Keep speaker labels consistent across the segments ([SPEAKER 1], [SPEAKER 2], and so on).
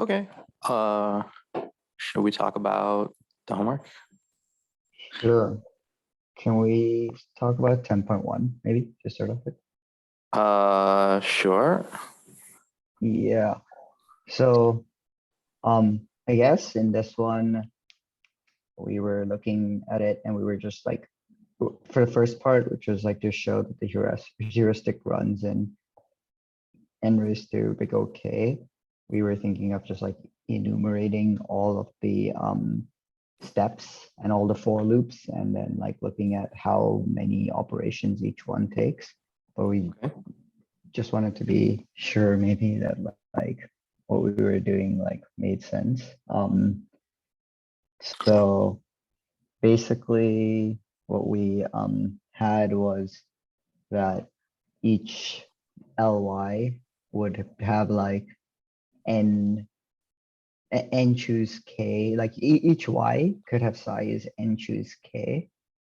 [SPEAKER 1] Okay. Should we talk about the homework?
[SPEAKER 2] Sure. Can we talk about 10.1, maybe, to start off with?
[SPEAKER 1] Sure.
[SPEAKER 2] Yeah. So, I guess in this one, we were looking at it and we were just like, for the first part, which was like to show that the heuristic runs in n raised to big OK, we were thinking of just like enumerating all of the steps and all the for loops, and then like looking at how many operations each one takes. But we just wanted to be sure maybe that like what we were doing like made sense. So basically what we had was that each ly would have like n choose k, like each y could have size n choose k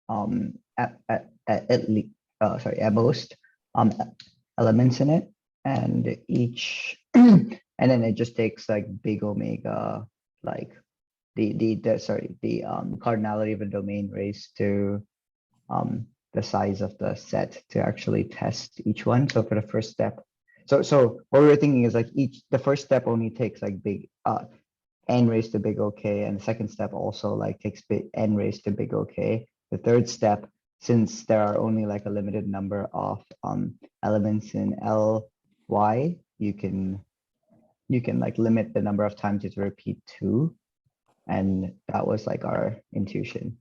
[SPEAKER 2] at least at most elements in it, and each and then it just takes like big omega, like the cardinality of a domain raised to the size of the set to actually test each one. So for the first step, so what we were thinking is like the first step only takes like big n raised to big OK, and the second step also like takes n raised to big OK. The third step, since there are only like a limited number of elements in ly, you can like limit the number of times you have to repeat to, and that was like our intuition.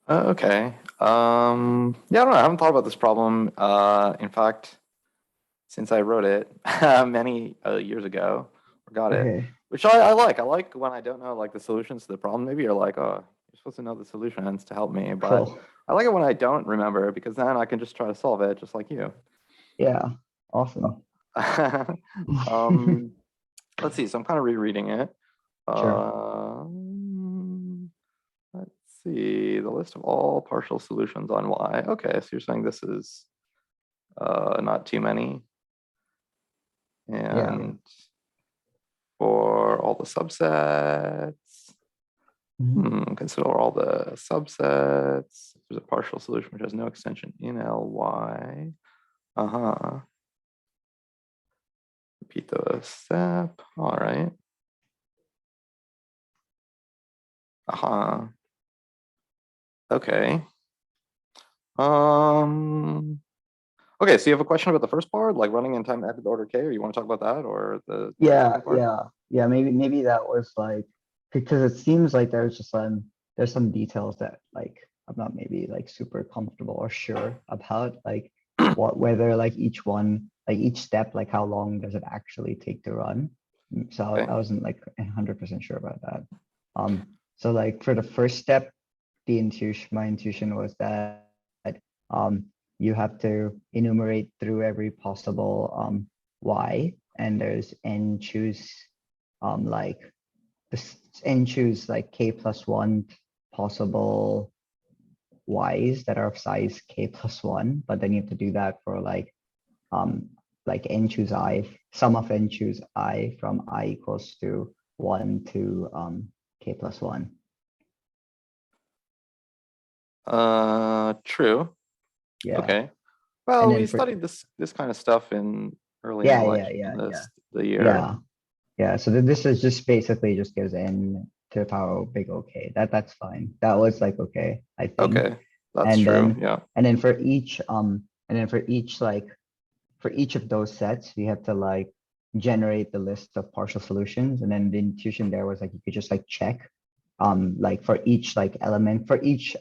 [SPEAKER 1] Okay. Yeah, I don't know. I haven't thought about this problem. In fact, since I wrote it many years ago, forgot it, which I like. I like when I don't know like the solutions to the problem. Maybe you're like, oh, you're supposed to know the solutions to help me, but cool. I like it when I don't remember, because then I can just try to solve it just like you.
[SPEAKER 2] Yeah, awesome.
[SPEAKER 1] Let's see. So I'm kind of rereading it.
[SPEAKER 2] Sure.
[SPEAKER 1] Let's see, the list of all partial solutions on y. Okay, so you're saying this is not too many. And for all the subsets, consider all the subsets. There's a partial solution which has no extension in ly. Repeat the step. All right. Okay. Okay, so you have a question about the first part, like running in time at the order k, or you want to talk about that, or the second part?
[SPEAKER 2] Yeah. Maybe that was like, because it seems like there's just there's some details that like I'm not maybe like super comfortable or sure about, like whether like each one, like each step, like how long does it actually take to run. So I wasn't like 100% sure about that. So like for the first step, my intuition was that you have to enumerate through every possible y, and there's n choose like this n choose like k+1 possible y's that are of size k+1, but then you have to do that for like n choose I, sum of n choose I from I equals to 1 to k+1.
[SPEAKER 1] True.
[SPEAKER 2] Yeah.
[SPEAKER 1] Okay. Well, we studied this kind of stuff in early the year.
[SPEAKER 2] Yeah. So this is just basically just gives n to the power of big OK. That's fine. That was like okay, I think.
[SPEAKER 1] Okay, that's true. Yeah.
[SPEAKER 2] And then for each for each of those sets, we have to like generate the list of partial solutions, and then the intuition there was like you could just like check like for each like element, for each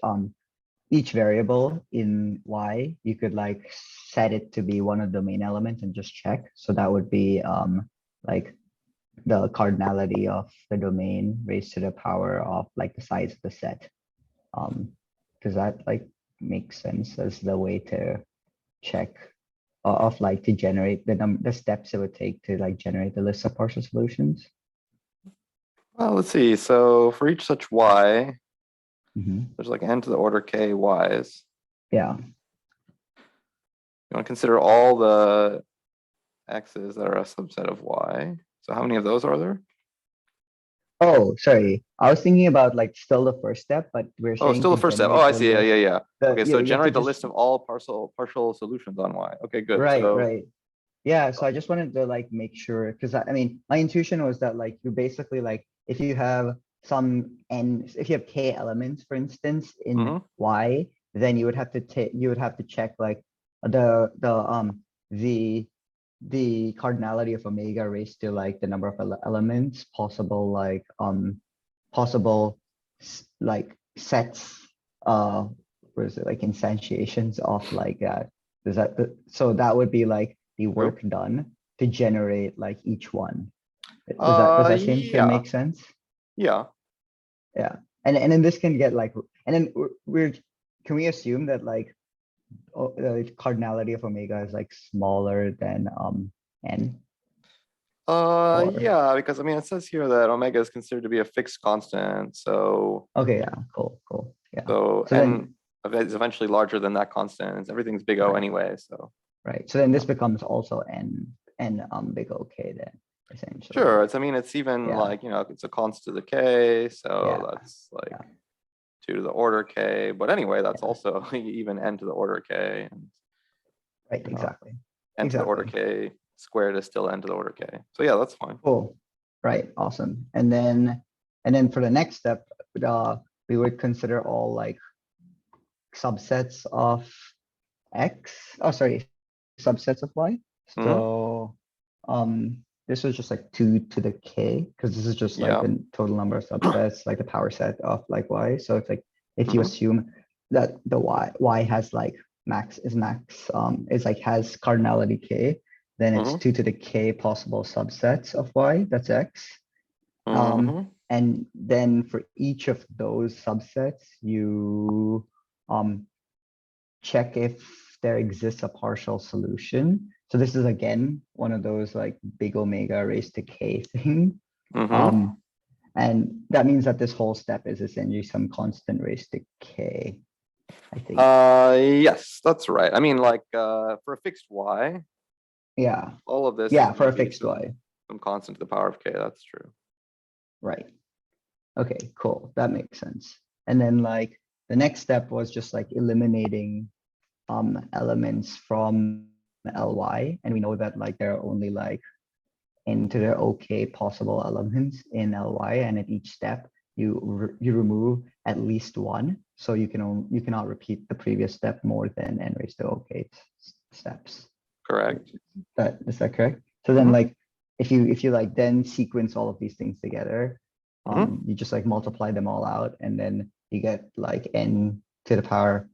[SPEAKER 2] variable in y, you could like set it to be one of the main elements and just check. So that would be like the cardinality of the domain raised to the power of like the size of the set. Does that like make sense as the way to check of like to generate the steps it would take to like generate the list of partial solutions?
[SPEAKER 1] Well, let's see. So for each such y, there's like n to the order k y's.
[SPEAKER 2] Yeah.
[SPEAKER 1] You want to consider all the x's that are a subset of y. So how many of those are there?
[SPEAKER 2] Oh, sorry. I was thinking about like still the first step, but we're
[SPEAKER 1] Oh,
[SPEAKER 2] saying
[SPEAKER 1] still
[SPEAKER 2] to
[SPEAKER 1] the first step. Oh,
[SPEAKER 2] generate
[SPEAKER 1] I
[SPEAKER 2] the
[SPEAKER 1] see. Yeah,
[SPEAKER 2] list.
[SPEAKER 1] yeah, yeah. Okay, so
[SPEAKER 2] You have to
[SPEAKER 1] generate the
[SPEAKER 2] just
[SPEAKER 1] list of all partial solutions on Y. Okay, good.
[SPEAKER 2] right,
[SPEAKER 1] So
[SPEAKER 2] right. Yeah, so I just wanted to like make sure because I mean my intuition was that like you basically like if you have some n if you have k elements for instance in Y, then you would have to take you would have to check like the the cardinality of omega raised to like the number of elements possible like possible like sets what is it like instantiations of like that. Does that so that would be like the work done to generate like each one. Does that seem to
[SPEAKER 1] yeah,
[SPEAKER 2] make sense?
[SPEAKER 1] yeah.
[SPEAKER 2] Yeah. And then this can get like and then we're can we assume that like the cardinality of omega is like smaller than n? Or
[SPEAKER 1] Yeah, because I mean it says here that omega is considered to be a fixed constant. So
[SPEAKER 2] okay, yeah, cool. Yeah.
[SPEAKER 1] so
[SPEAKER 2] So
[SPEAKER 1] n
[SPEAKER 2] then
[SPEAKER 1] is eventually larger than that constant. Everything's big O
[SPEAKER 2] right,
[SPEAKER 1] anyway. So
[SPEAKER 2] right. So then this becomes also n big OK then essentially.
[SPEAKER 1] sure, I mean it's even
[SPEAKER 2] Yeah,
[SPEAKER 1] like it's a constant to the k,
[SPEAKER 2] yeah,
[SPEAKER 1] so that's like
[SPEAKER 2] yeah.
[SPEAKER 1] 2 to the order k. But anyway, that's also even n to the order k, and
[SPEAKER 2] Right,
[SPEAKER 1] you know
[SPEAKER 2] exactly.
[SPEAKER 1] n to the order
[SPEAKER 2] Exactly.
[SPEAKER 1] k squared is still n to the order k. So yeah, that's fine.
[SPEAKER 2] Cool. Right, awesome. And then for the next step, uh, we would consider all like subsets of X. Oh, sorry, subsets of Y.
[SPEAKER 1] Mm-hmm.
[SPEAKER 2] So this was just like 2 to the K, because this is just like
[SPEAKER 1] Yeah.
[SPEAKER 2] the total number of subsets, like the power set of like Y. So it's like if you
[SPEAKER 1] Mm-hmm.
[SPEAKER 2] assume that the Y has like max is like has cardinality K, then it's
[SPEAKER 1] Mm-hmm.
[SPEAKER 2] 2 to the K possible subsets of Y, that's X.
[SPEAKER 1] Mm-hmm.
[SPEAKER 2] And then for each of those subsets, you check if there exists a partial solution. So this is again one of those like big omega raised to K thing.
[SPEAKER 1] Mm-hmm.
[SPEAKER 2] And that means that this whole step is essentially some constant raised to K, I think.
[SPEAKER 1] Yes, that's right. I mean, like for a fixed Y,
[SPEAKER 2] Yeah.
[SPEAKER 1] all of this is
[SPEAKER 2] Yeah,
[SPEAKER 1] going
[SPEAKER 2] for
[SPEAKER 1] to
[SPEAKER 2] a
[SPEAKER 1] be
[SPEAKER 2] fixed Y.
[SPEAKER 1] some constant to the power of k. That's true.
[SPEAKER 2] Right. Okay, cool. That makes sense. And then like the next step was just like eliminating elements from Ly. And we know that like there are only like into the OK possible elements in Ly. And at each step, you remove at least one. So you cannot repeat the previous step more than n raised to OK steps.
[SPEAKER 1] Correct.
[SPEAKER 2] Is that correct? So then like if you like then sequence all of these things together, you just like multiply them all out and then you get like n to the power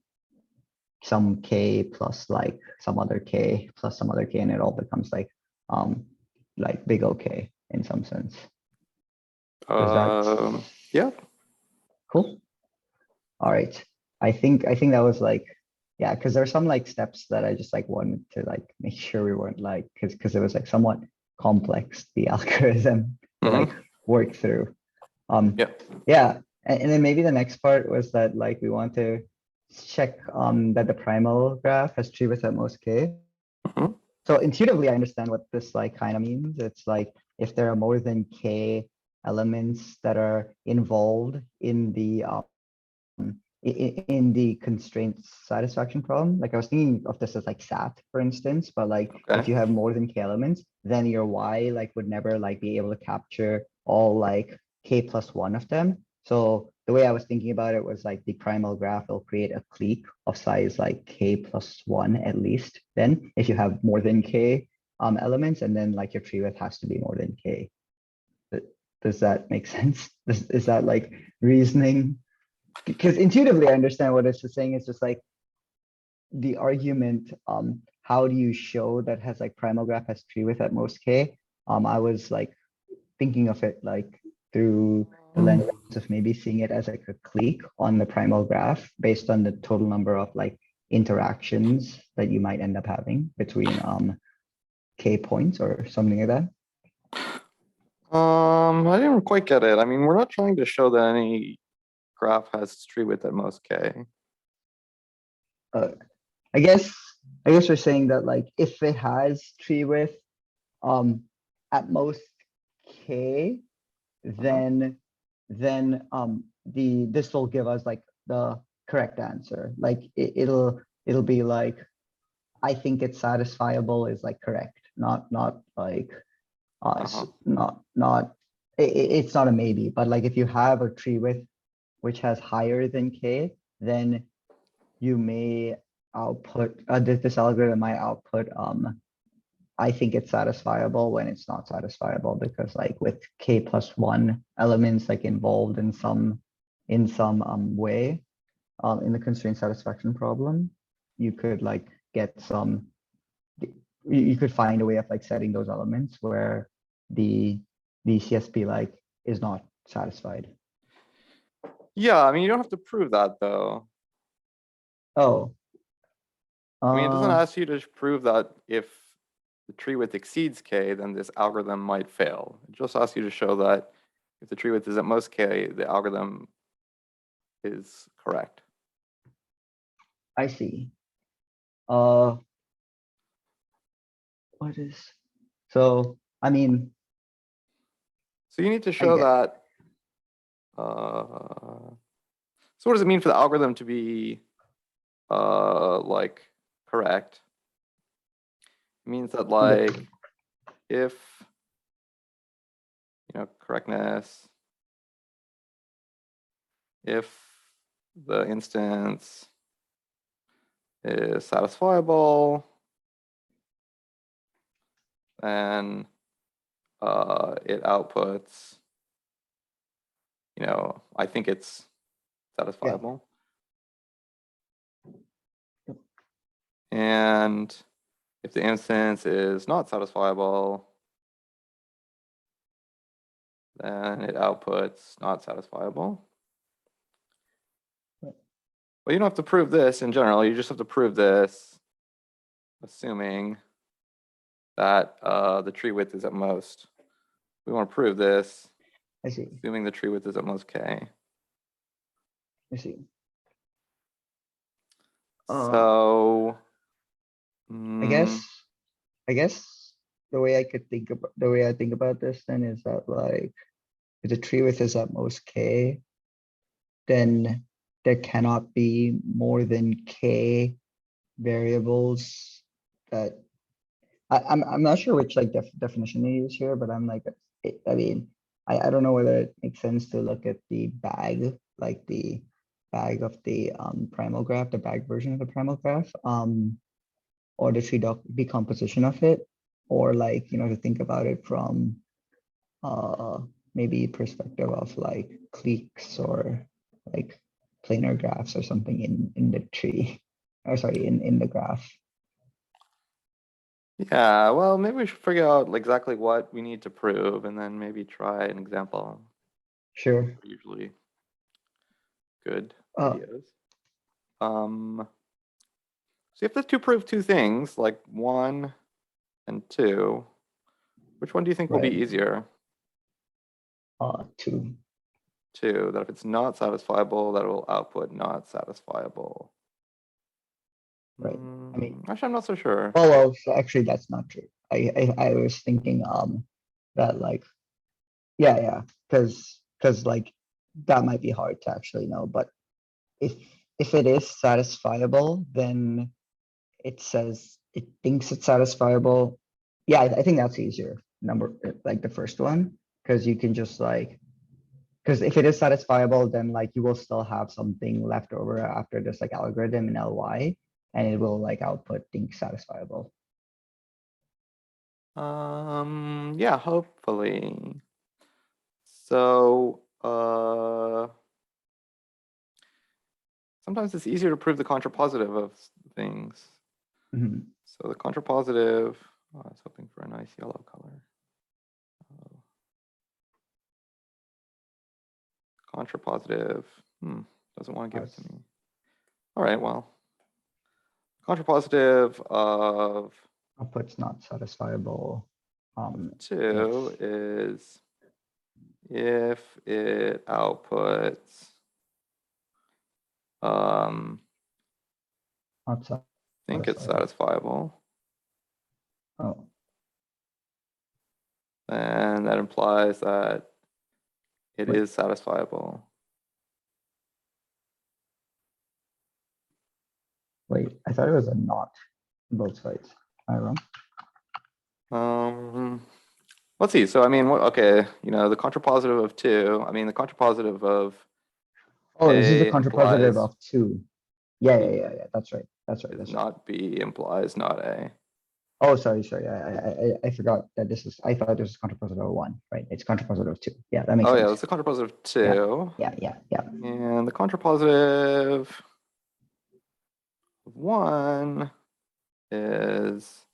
[SPEAKER 2] some k plus like some other k plus some other k, and it all becomes like big OK in some sense. Is that
[SPEAKER 1] Yeah.
[SPEAKER 2] cool? All right. I think that was like yeah, because there's some like steps that I just like wanted to like make sure we weren't like because it was like somewhat complex the algorithm to like work through.
[SPEAKER 1] Yeah.
[SPEAKER 2] Yeah, and then maybe the next part was that like we want to check that the primal graph has tree width at most k. So intuitively, I understand what this like kind of means. It's like if there are more than k elements that are involved in the constraint satisfaction problem. Like I was thinking of this as like SAT, for instance, but like if you have more than k elements, then your Y like would never like be able to capture all like k plus one of them. So the way I was thinking about it was like the primal graph will create a clique of size like k plus one at least. Then if you have more than k elements, and then like your tree width has to be more than k. Does that make sense? Is that like reasoning? Because intuitively I understand what it's just saying. It's just like the argument, how do you show that has like primal graph has tree width at most k? I was like thinking of it like through the lens of maybe seeing it as like a clique on the primal graph based on the total number of like interactions that you might end up having between k points or something like that.
[SPEAKER 1] I didn't quite get it. I mean, we're not trying to show that any graph has tree width at most k.
[SPEAKER 2] I guess we're saying that like if it has tree width at most K, then this will give us like the correct answer. Like it'll be like, I think it's satisfiable is like correct, not like it's not a maybe, but like if you have a tree width which has higher than K, then you may output this algorithm might output I think it's satisfiable when it's not satisfiable, because like with K plus 1 elements like involved in some way in the constraint satisfaction problem, you could like get some, you could find a way of like setting those elements where the CSP like is not satisfied.
[SPEAKER 1] Yeah, I mean, you don't have to prove that though.
[SPEAKER 2] Oh.
[SPEAKER 1] I mean, it doesn't ask you to prove that if the tree width exceeds K, then this algorithm might fail. It just asks you to show that if the tree width is at most K, the algorithm is correct.
[SPEAKER 2] I see. What is, so, I mean.
[SPEAKER 1] So you need to show that, so what does it mean for the algorithm to be like correct? It means that like if, you know, correctness, if the instance is satisfiable, then it outputs, you know, I think it's satisfiable.
[SPEAKER 2] Yeah.
[SPEAKER 1] And if the instance is not satisfiable, then it outputs not satisfiable.
[SPEAKER 2] Right.
[SPEAKER 1] Well, you don't have to prove this in general. You just have to prove this, assuming that the tree width is at most. We want to prove this.
[SPEAKER 2] I see.
[SPEAKER 1] Assuming the tree width is at most K.
[SPEAKER 2] I see.
[SPEAKER 1] So
[SPEAKER 2] I guess the way I think about this then is that like if the tree width is at most K, then there cannot be more than K variables that I'm not sure which like definition they use here, but I'm like, I mean, I don't know whether it makes sense to look at the bag, like the bag of the primal graph, the bag version of the primal graph, or the tree decomposition of it, or like, you know, to think about it from maybe perspective of like cliques or like planar graphs or something in the tree, or sorry, in the graph.
[SPEAKER 1] yeah, well, maybe we should figure out exactly what we need to prove and then maybe try an example.
[SPEAKER 2] Sure.
[SPEAKER 1] Usually good ideas. So you have to prove two things, like 1 and 2. Which one do you think will be easier?
[SPEAKER 2] 2.
[SPEAKER 1] 2, that if it's not satisfiable, that it will output not satisfiable.
[SPEAKER 2] Right. I mean,
[SPEAKER 1] actually, I'm not so sure.
[SPEAKER 2] Oh, well, so actually, that's not true. I was thinking that like, yeah, because like that might be hard to actually know. But if it is satisfiable, then it says it thinks it's satisfiable. Yeah, I think that's easier. Like the first one, because you can just like, because if it is satisfiable, then like you will still have something left over after this like algorithm in ly, and it will like output think satisfiable.
[SPEAKER 1] Yeah, hopefully. So sometimes it's easier to prove the contrapositive of things.
[SPEAKER 2] Mm-hmm.
[SPEAKER 1] So the contrapositive, oh, I was hoping for a nice yellow color. Contrapositive, doesn't want to give it to me. All right, well, contrapositive of
[SPEAKER 2] output's not satisfiable.
[SPEAKER 1] 2 is if it outputs think it's satisfiable.
[SPEAKER 2] Oh.
[SPEAKER 1] And then that implies that it is satisfiable.
[SPEAKER 2] Wait, I thought it was a not both sides. Am I wrong?
[SPEAKER 1] Let's see. So I mean, okay, the contrapositive of 2. I mean, the contrapositive of
[SPEAKER 2] Oh, this is the
[SPEAKER 1] A
[SPEAKER 2] contrapositive
[SPEAKER 1] implies
[SPEAKER 2] of 2. Yeah. That's right. That's right.
[SPEAKER 1] not B implies not A.
[SPEAKER 2] Oh, sorry. I forgot that this is. I thought this was contrapositive of 1. Right? It's contrapositive of 2. Yeah, that makes
[SPEAKER 1] Oh
[SPEAKER 2] sense.
[SPEAKER 1] yeah, it's the contrapositive of 2.
[SPEAKER 2] Yeah.
[SPEAKER 1] And the contrapositive of 1 is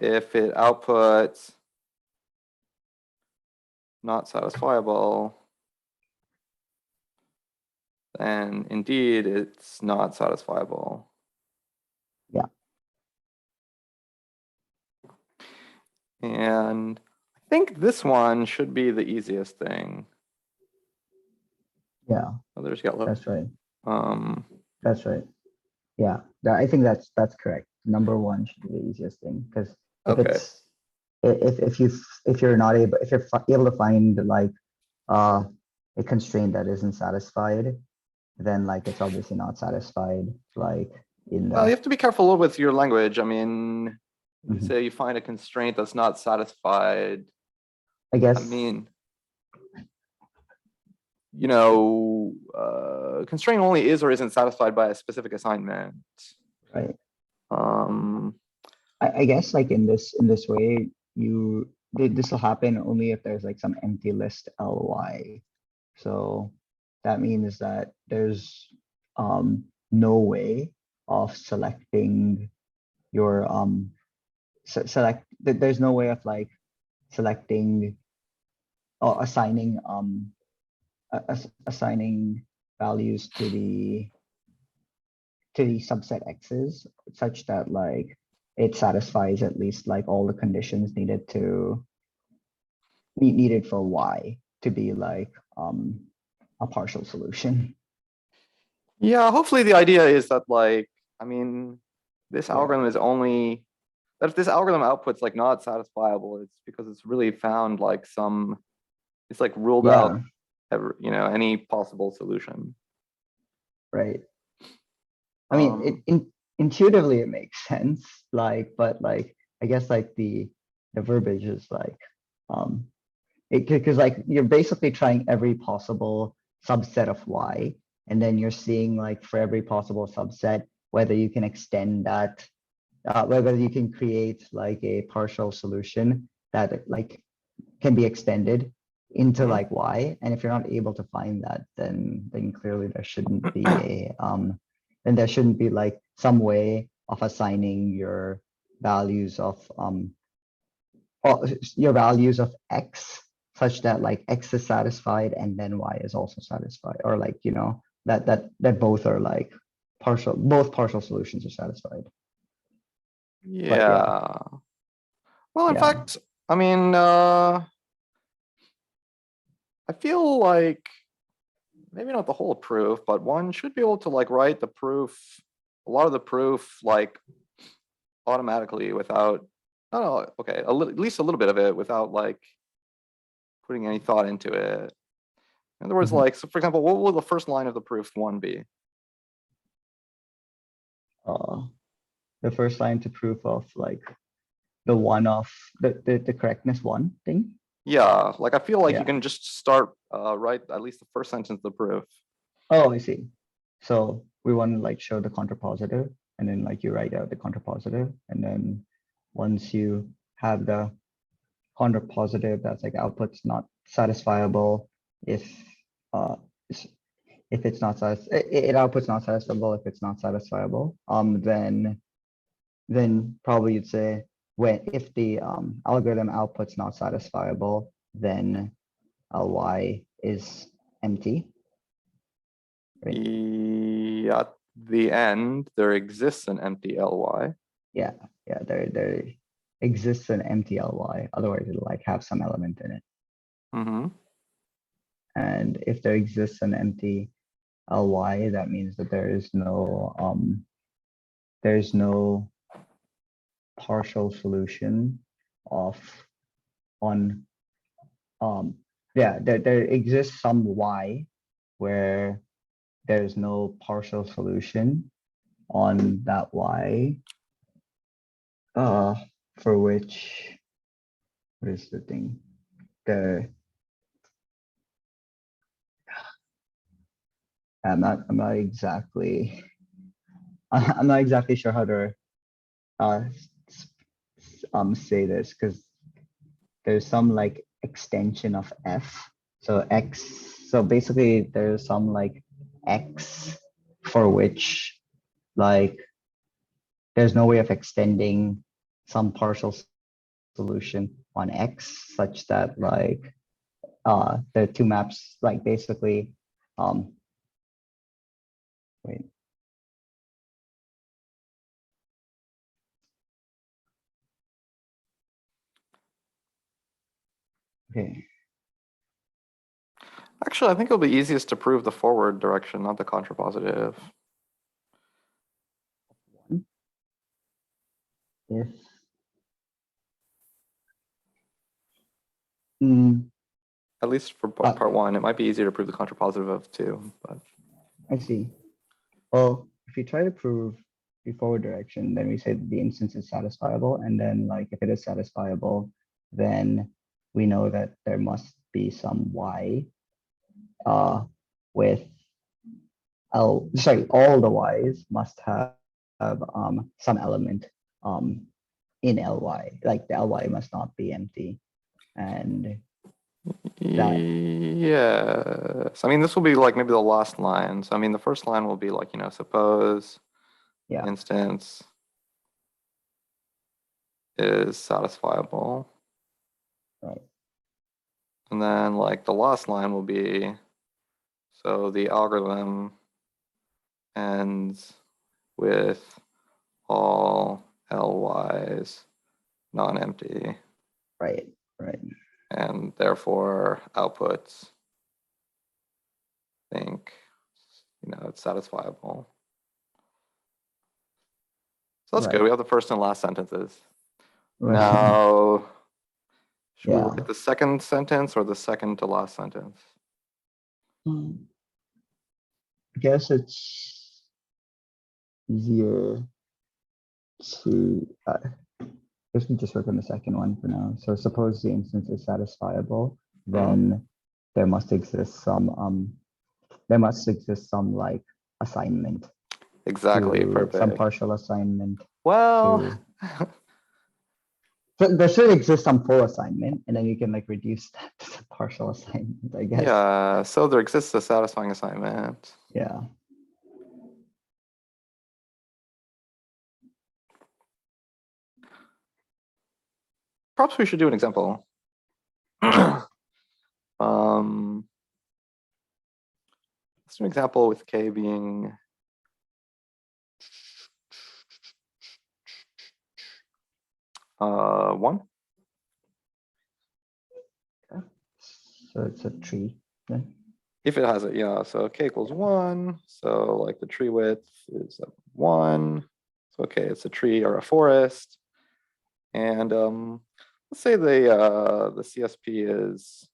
[SPEAKER 1] if it outputs not satisfiable, then indeed it's not satisfiable.
[SPEAKER 2] Yeah.
[SPEAKER 1] And I think this one should be the easiest thing.
[SPEAKER 2] Yeah.
[SPEAKER 1] Oh, there's yellow.
[SPEAKER 2] That's right. That's right. Yeah, I think that's correct. Number 1 should be the easiest thing, because if you're not able, if you're able to find like a constraint that isn't satisfied, then like it's obviously not satisfied. Like in the,
[SPEAKER 1] well, you have to be careful with your language. I mean, you
[SPEAKER 2] Mhm.
[SPEAKER 1] say you find a constraint that's not satisfied.
[SPEAKER 2] I guess.
[SPEAKER 1] I mean, constraint only is or isn't satisfied by a specific assignment.
[SPEAKER 2] Right.
[SPEAKER 1] Um,
[SPEAKER 2] I guess like in this way, this will happen only if there's like some empty list ly. So that means that there's no way of selecting your there's no way of like selecting or assigning assigning values to the subset x's such that like it satisfies at least like all the conditions needed for y to be like a partial solution.
[SPEAKER 1] yeah, hopefully the idea is that like, I mean, this algorithm is only that if this algorithm outputs like not satisfiable, it's because it's really found like it's like ruled out any possible solution.
[SPEAKER 2] Right. I mean, intuitively it makes sense, like, but like I guess like the verbiage is like because like you're basically trying every possible subset of y, and then you're seeing like for every possible subset whether you can extend that, whether you can create like a partial solution that like can be extended into like y. And if you're not able to find that, then clearly there shouldn't be a then there shouldn't be like some way of assigning your values of x such that like x is satisfied and then y is also satisfied, or like that both are like both partial solutions are satisfied.
[SPEAKER 1] Yeah. Well, in fact, I mean, I feel like maybe not the whole proof, but one should be able to like write the proof, a lot of the proof like automatically without, at least a little bit of it without like putting any thought into it. In other words, like, so for example, what will the first line of the proof 1 be?
[SPEAKER 2] The first line to proof of like the one of the correctness 1 thing.
[SPEAKER 1] Yeah, like I feel like you can just start write at least the first sentence of the proof.
[SPEAKER 2] Oh, I see. So we want to like show the contrapositive, and then like you write out the contrapositive, and then once you have the contrapositive that's like output's not satisfiable if it's not it outputs not satisfiable if it's not satisfiable, then probably you'd say if the algorithm outputs not satisfiable, then ly is empty.
[SPEAKER 1] Right? At the end, there exists an empty ly.
[SPEAKER 2] Yeah, there exists an empty ly. Otherwise, it'll like have some element in it. And if there exists an empty ly, that means that there's no partial solution of on yeah, there exists some y where there's no partial solution on that y, for which, what is the thing, the I'm not exactly I'm not exactly sure how to say this, because there's some like extension of f. So x, so basically there's some like x for which like there's no way of extending some partial solution on x such that like the two maps like basically wait. Okay.
[SPEAKER 1] Actually, I think it'll be easiest to prove the forward direction, not the contrapositive.
[SPEAKER 2] If
[SPEAKER 1] At least for part one, it might be easier to prove the contrapositive of 2, but
[SPEAKER 2] I see. Well, if you try to prove the forward direction, then we say that the instance is satisfiable, and then like if it is satisfiable, then we know that there must be some y with all the y's must have some element in ly, like the ly must not be empty, and that
[SPEAKER 1] yes. I mean, this will be like maybe the last line. So I mean, the first line will be like, suppose instance is satisfiable.
[SPEAKER 2] Right.
[SPEAKER 1] And then like the last line will be, so the algorithm ends with all ly's non-empty.
[SPEAKER 2] Right.
[SPEAKER 1] And therefore outputs think, it's satisfiable. So that's good. We have the first and last sentences.
[SPEAKER 2] Right.
[SPEAKER 1] Now, should we look at the second sentence or the second to last sentence?
[SPEAKER 2] I guess it's easier to guess we just work on the second one for now. So suppose the instance is satisfiable, then there must exist some like assignment.
[SPEAKER 1] Exactly, perfect.
[SPEAKER 2] Some partial assignment.
[SPEAKER 1] Well,
[SPEAKER 2] so there should exist some full assignment, and then you can like reduce that to partial assignment, I guess.
[SPEAKER 1] Yeah, so there exists a satisfying assignment.
[SPEAKER 2] Yeah.
[SPEAKER 1] Perhaps we should do an example. Let's do an example with k being 1.
[SPEAKER 2] So it's a tree. Yeah.
[SPEAKER 1] If it has it, yeah. So k equals 1. So like the tree width is 1. So okay, it's a tree or a forest. And let's say the CSP is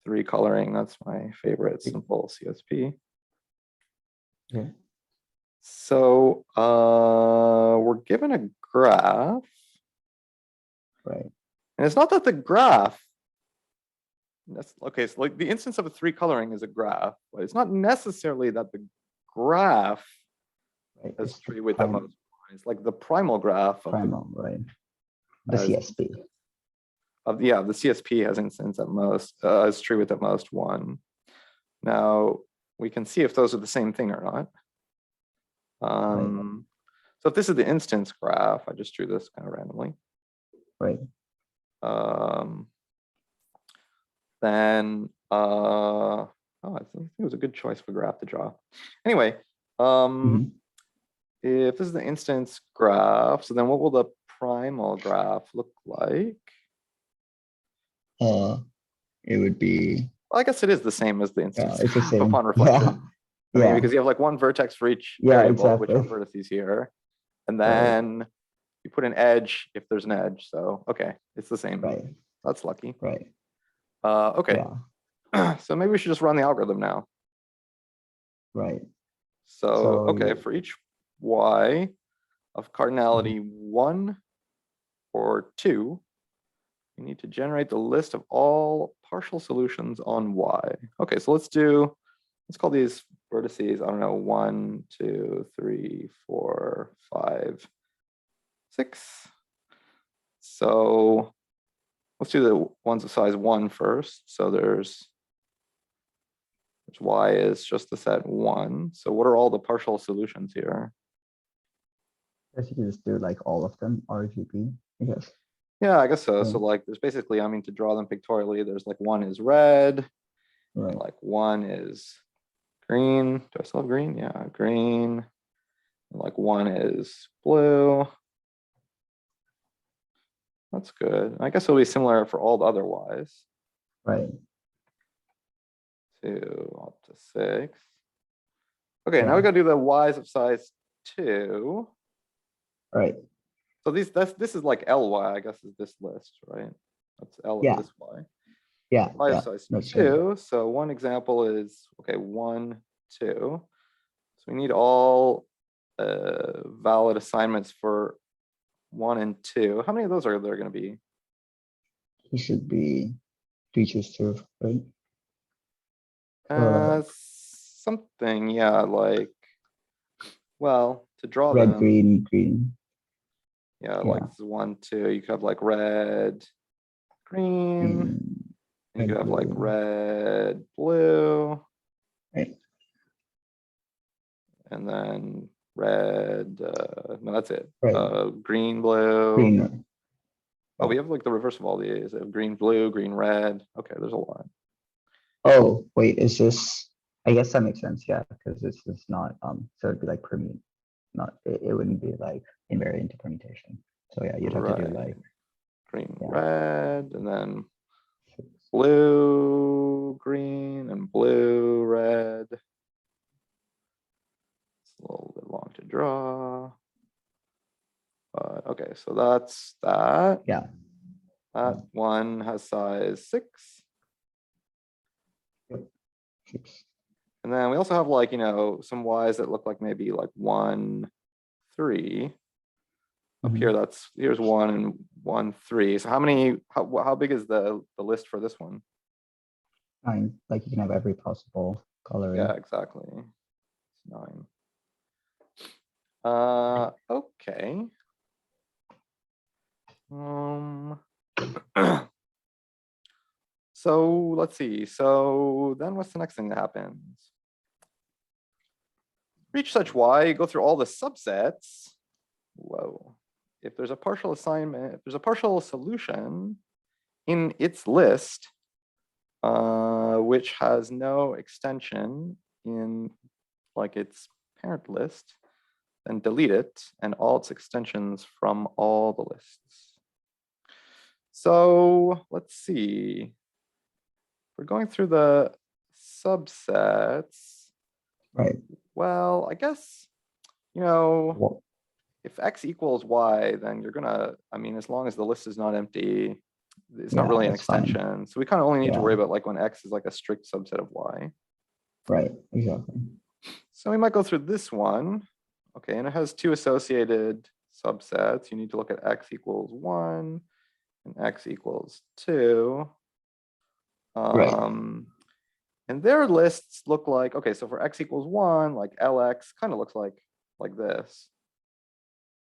[SPEAKER 1] 3 coloring. That's my favorite simple CSP.
[SPEAKER 2] Okay.
[SPEAKER 1] So we're given a graph.
[SPEAKER 2] Right.
[SPEAKER 1] And it's not that the graph, okay, so like the instance of a 3 coloring is a graph, but it's not necessarily that the graph has tree width at most. It's like the primal graph of
[SPEAKER 2] primal, right? The CSP.
[SPEAKER 1] The CSP has instance at most, has tree width at most 1. Now we can see if those are the same thing or not. So if this is the instance graph, I just drew this kind of randomly.
[SPEAKER 2] Right.
[SPEAKER 1] Then I think it was a good choice for graph to draw. Anyway, if this is the instance graph, so then what will the primal graph look like?
[SPEAKER 2] It would be.
[SPEAKER 1] Well, I guess it is the same as the instance
[SPEAKER 2] it's the same.
[SPEAKER 1] upon reflection. I mean, because you have like one vertex for each variable, which are vertices here, and then you put an edge if there's an edge. So okay, it's the same.
[SPEAKER 2] Right.
[SPEAKER 1] That's lucky.
[SPEAKER 2] Right.
[SPEAKER 1] Okay. Yeah. So maybe we should just run the algorithm now.
[SPEAKER 2] Right.
[SPEAKER 1] So okay, for each y of cardinality 1 or 2, we need to generate the list of all partial solutions on y. Okay, so let's call these vertices, I don't know, 1, 2, 3, 4, 5, 6. So let's do the ones of size 1 first. So there's which y is just the set 1. So what are all the partial solutions here?
[SPEAKER 2] I guess you can just do like all of them, RGB, I guess.
[SPEAKER 1] Yeah, I guess so. So like there's basically, I mean, to draw them pictorially, there's like 1 is red, and like 1 is green. Do I still have green? Yeah, green. And like 1 is blue. That's good. I guess it'll be similar for all the other y's.
[SPEAKER 2] Right.
[SPEAKER 1] 2 up to 6. Okay, now we gotta do the y's of size 2.
[SPEAKER 2] Right.
[SPEAKER 1] So this is like ly, I guess, is this list, right? That's L of this y.
[SPEAKER 2] Yeah.
[SPEAKER 1] Y of size 2. So one example is, okay, 1, 2. So we need all valid assignments for 1 and 2. How many of those are there going to be?
[SPEAKER 2] It should be features 2, right?
[SPEAKER 1] Something, yeah, like, well, to draw
[SPEAKER 2] red,
[SPEAKER 1] them.
[SPEAKER 2] green.
[SPEAKER 1] Yeah, like this is 1, 2. You could have like red, green. And you could have like red, blue.
[SPEAKER 2] Right.
[SPEAKER 1] And then red, no, that's it.
[SPEAKER 2] Right.
[SPEAKER 1] Green, blue.
[SPEAKER 2] Green.
[SPEAKER 1] Oh, we have like the reverse of all these. Green, blue, green, red. Okay, there's a lot.
[SPEAKER 2] Oh, wait, is this, I guess that makes sense, yeah, because this is not, so it'd be like it wouldn't be like invariant to permutation. So yeah, you'd have to do like
[SPEAKER 1] green, red, and then blue, green, and blue, red. It's a little bit long to draw. But okay, so that's that.
[SPEAKER 2] Yeah.
[SPEAKER 1] That one has size 6.
[SPEAKER 2] Yep. 6.
[SPEAKER 1] And then we also have like, some y's that look like maybe like 1, 3. Up here, here's 1 and 1, 3. So how big is the list for this one?
[SPEAKER 2] 9. Like you can have every possible color.
[SPEAKER 1] Yeah, exactly. It's 9. Okay. So let's see. So then what's the next thing that happens? For each such y, go through all the subsets. Whoa. If there's a partial assignment, if there's a partial solution in its list, which has no extension in like its parent list, then delete it and all its extensions from all the lists. So let's see. We're going through the subsets.
[SPEAKER 2] Right.
[SPEAKER 1] Well, I guess, if x equals y, then you're gonna, I mean, as long as the list is not empty, it's not really an extension. Fine. So we kind of only need to worry about like when x is like a strict subset of y.
[SPEAKER 2] Right, exactly.
[SPEAKER 1] So we might go through this one. Okay, and it has 2 associated subsets. You need to look at x equals 1 and x equals 2. And their lists look like, okay, so for x equals 1, like lx kind of looks like this.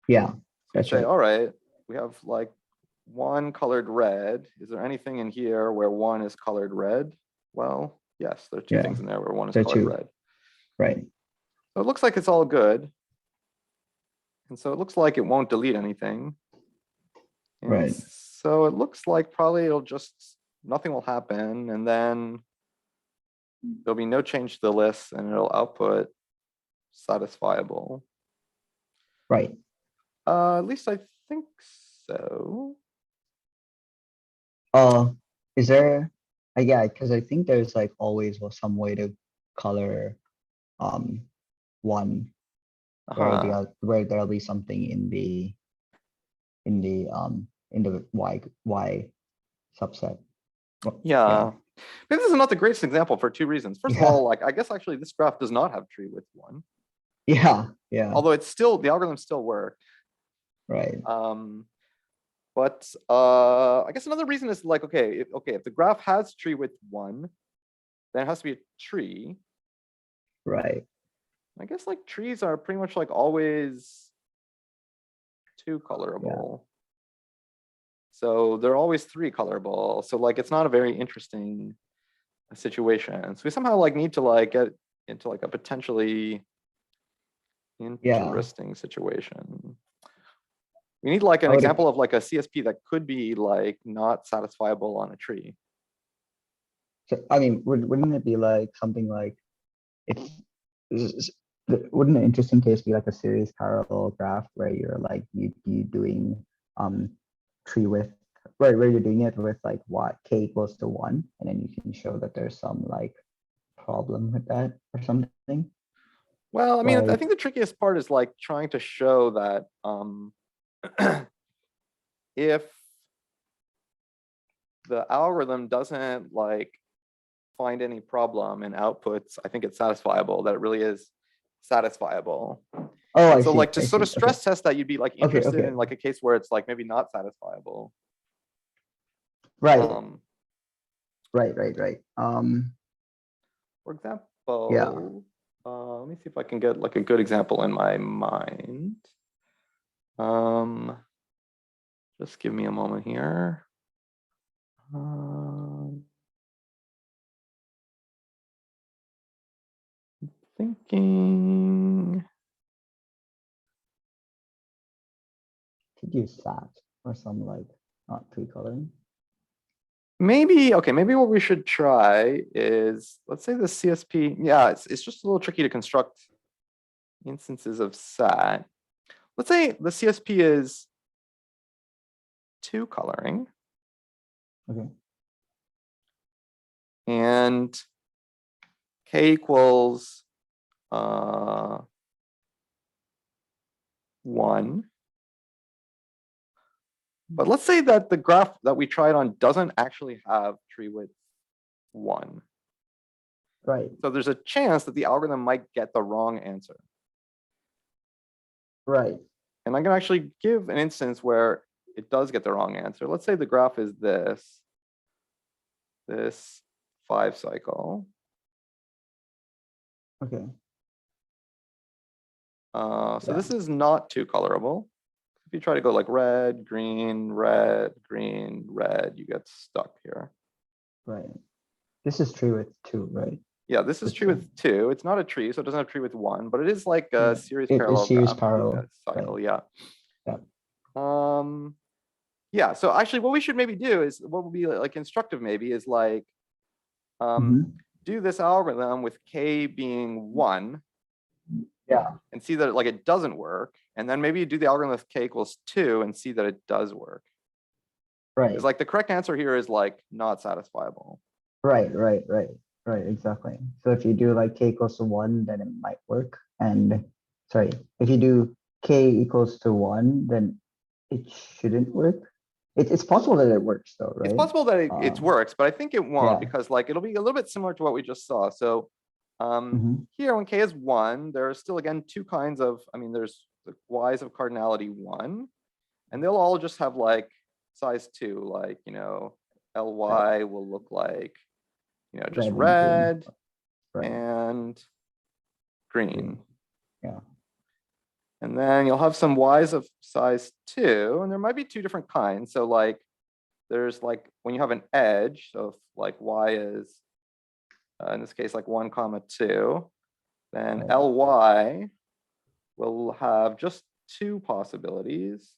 [SPEAKER 2] Yeah.
[SPEAKER 1] So you say, all right, we have like 1 colored red. Is there anything in here where 1 is colored red? Well, yes, there are 2 things in there where 1 is colored red.
[SPEAKER 2] Right.
[SPEAKER 1] So it looks like it's all good. And so it looks like it won't delete anything. And
[SPEAKER 2] right.
[SPEAKER 1] So it looks like probably nothing will happen. And then there'll be no change to the list and it'll output satisfiable.
[SPEAKER 2] Right.
[SPEAKER 1] At least I think so.
[SPEAKER 2] Is there, yeah, because I think there's like always some way to color one where there'll be something in the y subset. Well,
[SPEAKER 1] Yeah. Maybe this is not the greatest example for two reasons. First of
[SPEAKER 2] Yeah.
[SPEAKER 1] all, like I guess actually this graph does not have tree width 1.
[SPEAKER 2] Yeah. Yeah.
[SPEAKER 1] Although it's still the algorithm still worked.
[SPEAKER 2] Right.
[SPEAKER 1] But I guess another reason is like, okay, if the graph has tree width 1, then it has to be a tree.
[SPEAKER 2] Right.
[SPEAKER 1] I guess like trees are pretty much like always 2 colorable. So they're always 3 colorable. So like it's not a very interesting situation. So we somehow like need to like get into like a potentially interesting situation. We need like an example of like a CSP that could be like not satisfiable on a tree.
[SPEAKER 2] So, I mean, wouldn't it be like something like wouldn't an interesting case be like a series parallel graph where you're like you doing tree width where you're doing it with like what k equals to 1, and then you can show that there's some like problem with that or something?
[SPEAKER 1] Well, I mean,
[SPEAKER 2] like,
[SPEAKER 1] I think the trickiest part is like trying to show that if the algorithm doesn't like find any problem in outputs, I think it's satisfiable, that it really is satisfiable.
[SPEAKER 2] Oh,
[SPEAKER 1] and so like to sort of stress test that, you'd be like interested
[SPEAKER 2] Okay.
[SPEAKER 1] in like a case where it's like maybe not satisfiable.
[SPEAKER 2] Right.
[SPEAKER 1] Right. For example,
[SPEAKER 2] Yeah.
[SPEAKER 1] Let me see if I can get like a good example in my mind. Just give me a moment here. Thinking.
[SPEAKER 2] Could use that or some like not tree coloring.
[SPEAKER 1] Maybe, okay, maybe what we should try is, let's say the CSP, yeah, it's just a little tricky to construct instances of SAT. Let's say the CSP is 2 coloring.
[SPEAKER 2] Okay.
[SPEAKER 1] And k equals 1. But let's say that the graph that we tried on doesn't actually have tree width 1.
[SPEAKER 2] Right.
[SPEAKER 1] So there's a chance that the algorithm might get the wrong answer.
[SPEAKER 2] Right.
[SPEAKER 1] And I can actually give an instance where it does get the wrong answer. Let's say the graph is this 5 cycle.
[SPEAKER 2] Okay.
[SPEAKER 1] So this is not 2 colorable. If you try to go like red, green, red, you get stuck here.
[SPEAKER 2] Right. This is tree width 2, right?
[SPEAKER 1] Yeah, this is tree width 2. It's not a tree, so it doesn't have tree width 1, but it is like a series parallel.
[SPEAKER 2] It's series parallel
[SPEAKER 1] cycle,
[SPEAKER 2] right.
[SPEAKER 1] Yeah.
[SPEAKER 2] Yeah.
[SPEAKER 1] Yeah, so actually what we should maybe do is, what would be like instructive maybe is like do this algorithm with k being 1.
[SPEAKER 2] Yeah.
[SPEAKER 1] And see that like it doesn't work. And then maybe you do the algorithm with k equals 2 and see that it does work.
[SPEAKER 2] Right.
[SPEAKER 1] Because like the correct answer here is like not satisfiable.
[SPEAKER 2] Right, exactly. So if you do like k equals to 1, then it might work. And sorry, if you do k equals to 1, then it shouldn't work. It's possible that it works though, right?
[SPEAKER 1] It's possible that it works, but I think it won't, because like it'll be a little bit similar to what we just saw. So here when k is 1, there are still again 2 kinds of, I mean, there's the y's of cardinality 1, and they'll all just have like size 2, like, you know, ly will look like, you know, just red and green.
[SPEAKER 2] Yeah.
[SPEAKER 1] And then you'll have some y's of size 2, and there might be 2 different kinds. So like there's like when you have an edge, so if like y is in this case like 1, 2, then ly will have just 2 possibilities.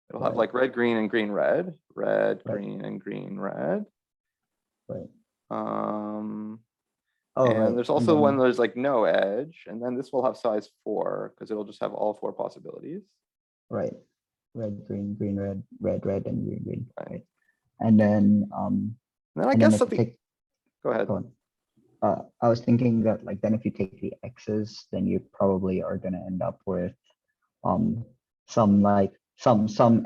[SPEAKER 1] It'll have like red, green, and green, red, green, and green, red. And there's also when there's like no edge, and then this will have size 4 because it'll just have all 4 possibilities.
[SPEAKER 2] Right. Red, green, green, red, red, and green, green. Right. And then
[SPEAKER 1] I guess something. Go ahead.
[SPEAKER 2] I was thinking that like then if you take the x's, then you probably are gonna end up with some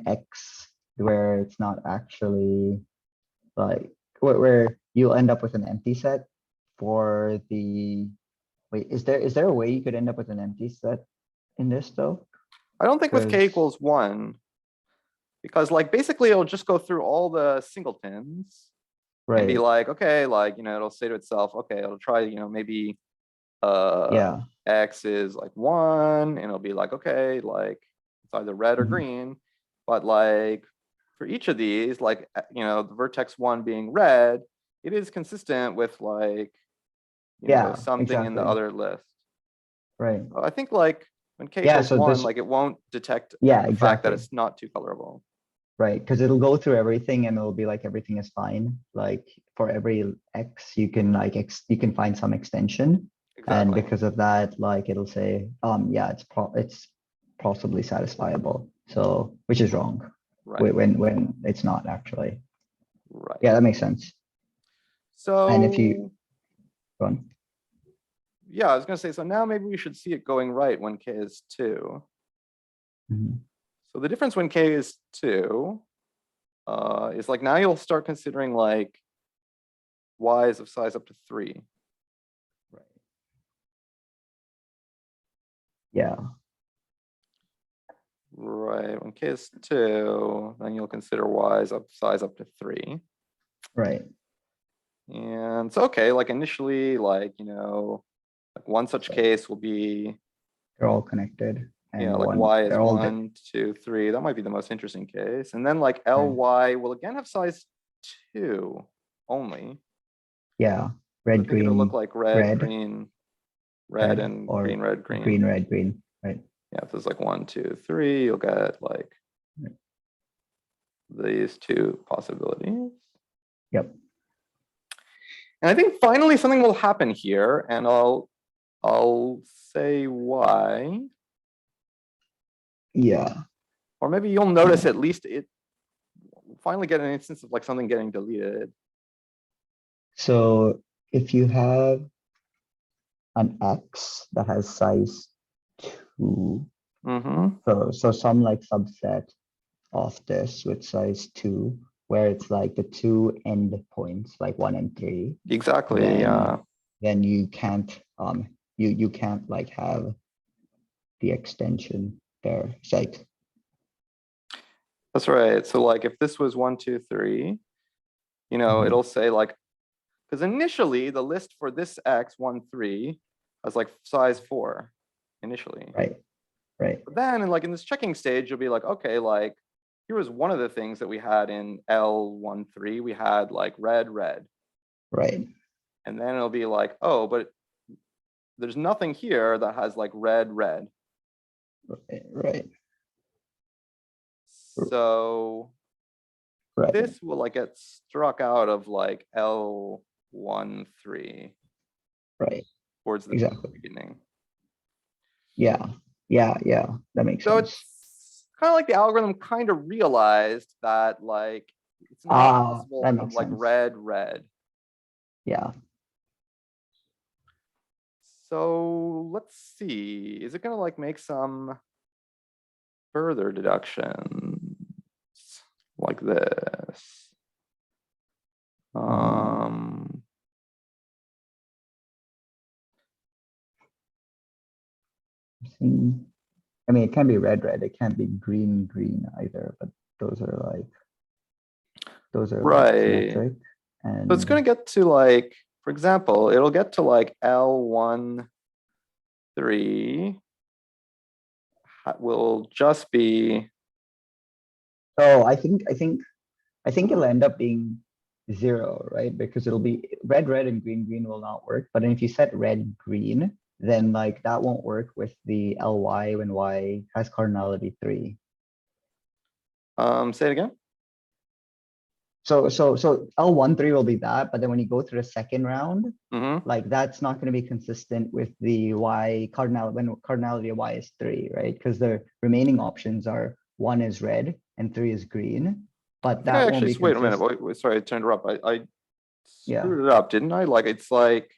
[SPEAKER 2] x where it's not actually like where you'll end up with an empty set for the wait, is there a way you could end up with an empty set in this though?
[SPEAKER 1] I don't think with k
[SPEAKER 2] Because
[SPEAKER 1] equals 1, because like basically it'll just go through all the singletons and be
[SPEAKER 2] right,
[SPEAKER 1] like, okay, like, it'll say to itself, okay, it'll try, maybe
[SPEAKER 2] yeah,
[SPEAKER 1] x is like 1, and it'll be like, okay, like it's either red or
[SPEAKER 2] mhm,
[SPEAKER 1] green. But like for each of these, like, the vertex 1 being red, it is consistent with like,
[SPEAKER 2] yeah,
[SPEAKER 1] something in the
[SPEAKER 2] exactly,
[SPEAKER 1] other list.
[SPEAKER 2] right,
[SPEAKER 1] I think like when k
[SPEAKER 2] yeah.
[SPEAKER 1] equals
[SPEAKER 2] So
[SPEAKER 1] 1,
[SPEAKER 2] this,
[SPEAKER 1] like it won't detect
[SPEAKER 2] yeah,
[SPEAKER 1] the fact that
[SPEAKER 2] exactly,
[SPEAKER 1] it's not too colorable.
[SPEAKER 2] right, because it'll go through everything and it'll be like everything is fine. Like for every x, you can like you can find some extension, and
[SPEAKER 1] Exactly.
[SPEAKER 2] because of that, like it'll say, yeah, it's possibly satisfiable. So which is wrong
[SPEAKER 1] Right.
[SPEAKER 2] when it's not actually.
[SPEAKER 1] Right.
[SPEAKER 2] Yeah, that makes sense. And if you
[SPEAKER 1] So
[SPEAKER 2] run,
[SPEAKER 1] yeah, I was gonna say, so now maybe we should see it going right when k is 2.
[SPEAKER 2] mhm,
[SPEAKER 1] So the difference when k is 2 is like now you'll start considering like y's of size up to 3.
[SPEAKER 2] right, yeah,
[SPEAKER 1] Right. When k is 2, then you'll consider y's of size up to 3.
[SPEAKER 2] right,
[SPEAKER 1] And so, okay, like initially, like, like one such
[SPEAKER 2] right.
[SPEAKER 1] case will be,
[SPEAKER 2] They're all connected,
[SPEAKER 1] yeah,
[SPEAKER 2] and
[SPEAKER 1] like
[SPEAKER 2] one
[SPEAKER 1] y is
[SPEAKER 2] they're all
[SPEAKER 1] 1, 2, 3. That might be the most interesting case. And then like
[SPEAKER 2] right.
[SPEAKER 1] ly will again have size 2 only.
[SPEAKER 2] Yeah,
[SPEAKER 1] So I
[SPEAKER 2] red,
[SPEAKER 1] think it'll look
[SPEAKER 2] green,
[SPEAKER 1] like red,
[SPEAKER 2] red,
[SPEAKER 1] green, red,
[SPEAKER 2] red,
[SPEAKER 1] and
[SPEAKER 2] or
[SPEAKER 1] green, red, green.
[SPEAKER 2] green, red, green, right?
[SPEAKER 1] Yeah, if there's like 1, 2, 3, you'll get like
[SPEAKER 2] Right.
[SPEAKER 1] these two possibilities.
[SPEAKER 2] Yep.
[SPEAKER 1] And I think finally something will happen here, and I'll say why.
[SPEAKER 2] Yeah.
[SPEAKER 1] Or maybe you'll notice at least it finally get an instance of like something getting deleted.
[SPEAKER 2] So if you have an X that has size 2,
[SPEAKER 1] Mm-hmm.
[SPEAKER 2] so some like subset of this with size 2, where it's like the two end points, like 1 and 3,
[SPEAKER 1] Exactly.
[SPEAKER 2] then then you can't you can't like have the extension there. It's like
[SPEAKER 1] That's right. So like if this was 1, 2, 3,
[SPEAKER 2] mhm,
[SPEAKER 1] it'll say like, because initially the list for this X 1, 3 has like size 4 initially.
[SPEAKER 2] right, right,
[SPEAKER 1] But then in this checking stage, you'll be like, okay, like here was one of the things that we had in L1, 3. We had like red, red.
[SPEAKER 2] right,
[SPEAKER 1] And then it'll be like, oh, but there's nothing here that has like red, red.
[SPEAKER 2] right,
[SPEAKER 1] So
[SPEAKER 2] right,
[SPEAKER 1] this will like get struck out of like L1, 3
[SPEAKER 2] right.
[SPEAKER 1] towards the
[SPEAKER 2] Exactly.
[SPEAKER 1] beginning.
[SPEAKER 2] Yeah, yeah. That makes
[SPEAKER 1] So
[SPEAKER 2] sense.
[SPEAKER 1] it's kind of like the algorithm kind of realized that like it's not
[SPEAKER 2] Ah,
[SPEAKER 1] possible
[SPEAKER 2] that
[SPEAKER 1] to have
[SPEAKER 2] makes
[SPEAKER 1] like
[SPEAKER 2] sense.
[SPEAKER 1] red, red.
[SPEAKER 2] Yeah.
[SPEAKER 1] So let's see. Is it gonna like make some further deductions like this?
[SPEAKER 2] Um, I mean, it can be red, red. It can't be green, green either. But those are like
[SPEAKER 1] Right.
[SPEAKER 2] symmetric.
[SPEAKER 1] So it's going
[SPEAKER 2] And
[SPEAKER 1] to get to like, for example, it'll get to like L1, 3 will just be,
[SPEAKER 2] oh, I think it'll end up being 0, right? Because it'll be red, red, and green, green will not work. But then if you set red, green, then like that won't work with the ly when y has cardinality 3.
[SPEAKER 1] say it again.
[SPEAKER 2] So L13 will be that, but then when you go through the second round,
[SPEAKER 1] Mm-hmm.
[SPEAKER 2] like that's not going to be consistent with the y cardinal when cardinality of y is 3, right? Because the remaining options are 1 is red and 3 is green,
[SPEAKER 1] I
[SPEAKER 2] but
[SPEAKER 1] think I
[SPEAKER 2] that won't
[SPEAKER 1] actually,
[SPEAKER 2] be
[SPEAKER 1] wait a minute.
[SPEAKER 2] consistent.
[SPEAKER 1] Wait, sorry to interrupt. I
[SPEAKER 2] Yeah.
[SPEAKER 1] screwed it up, didn't I? Like, it's like,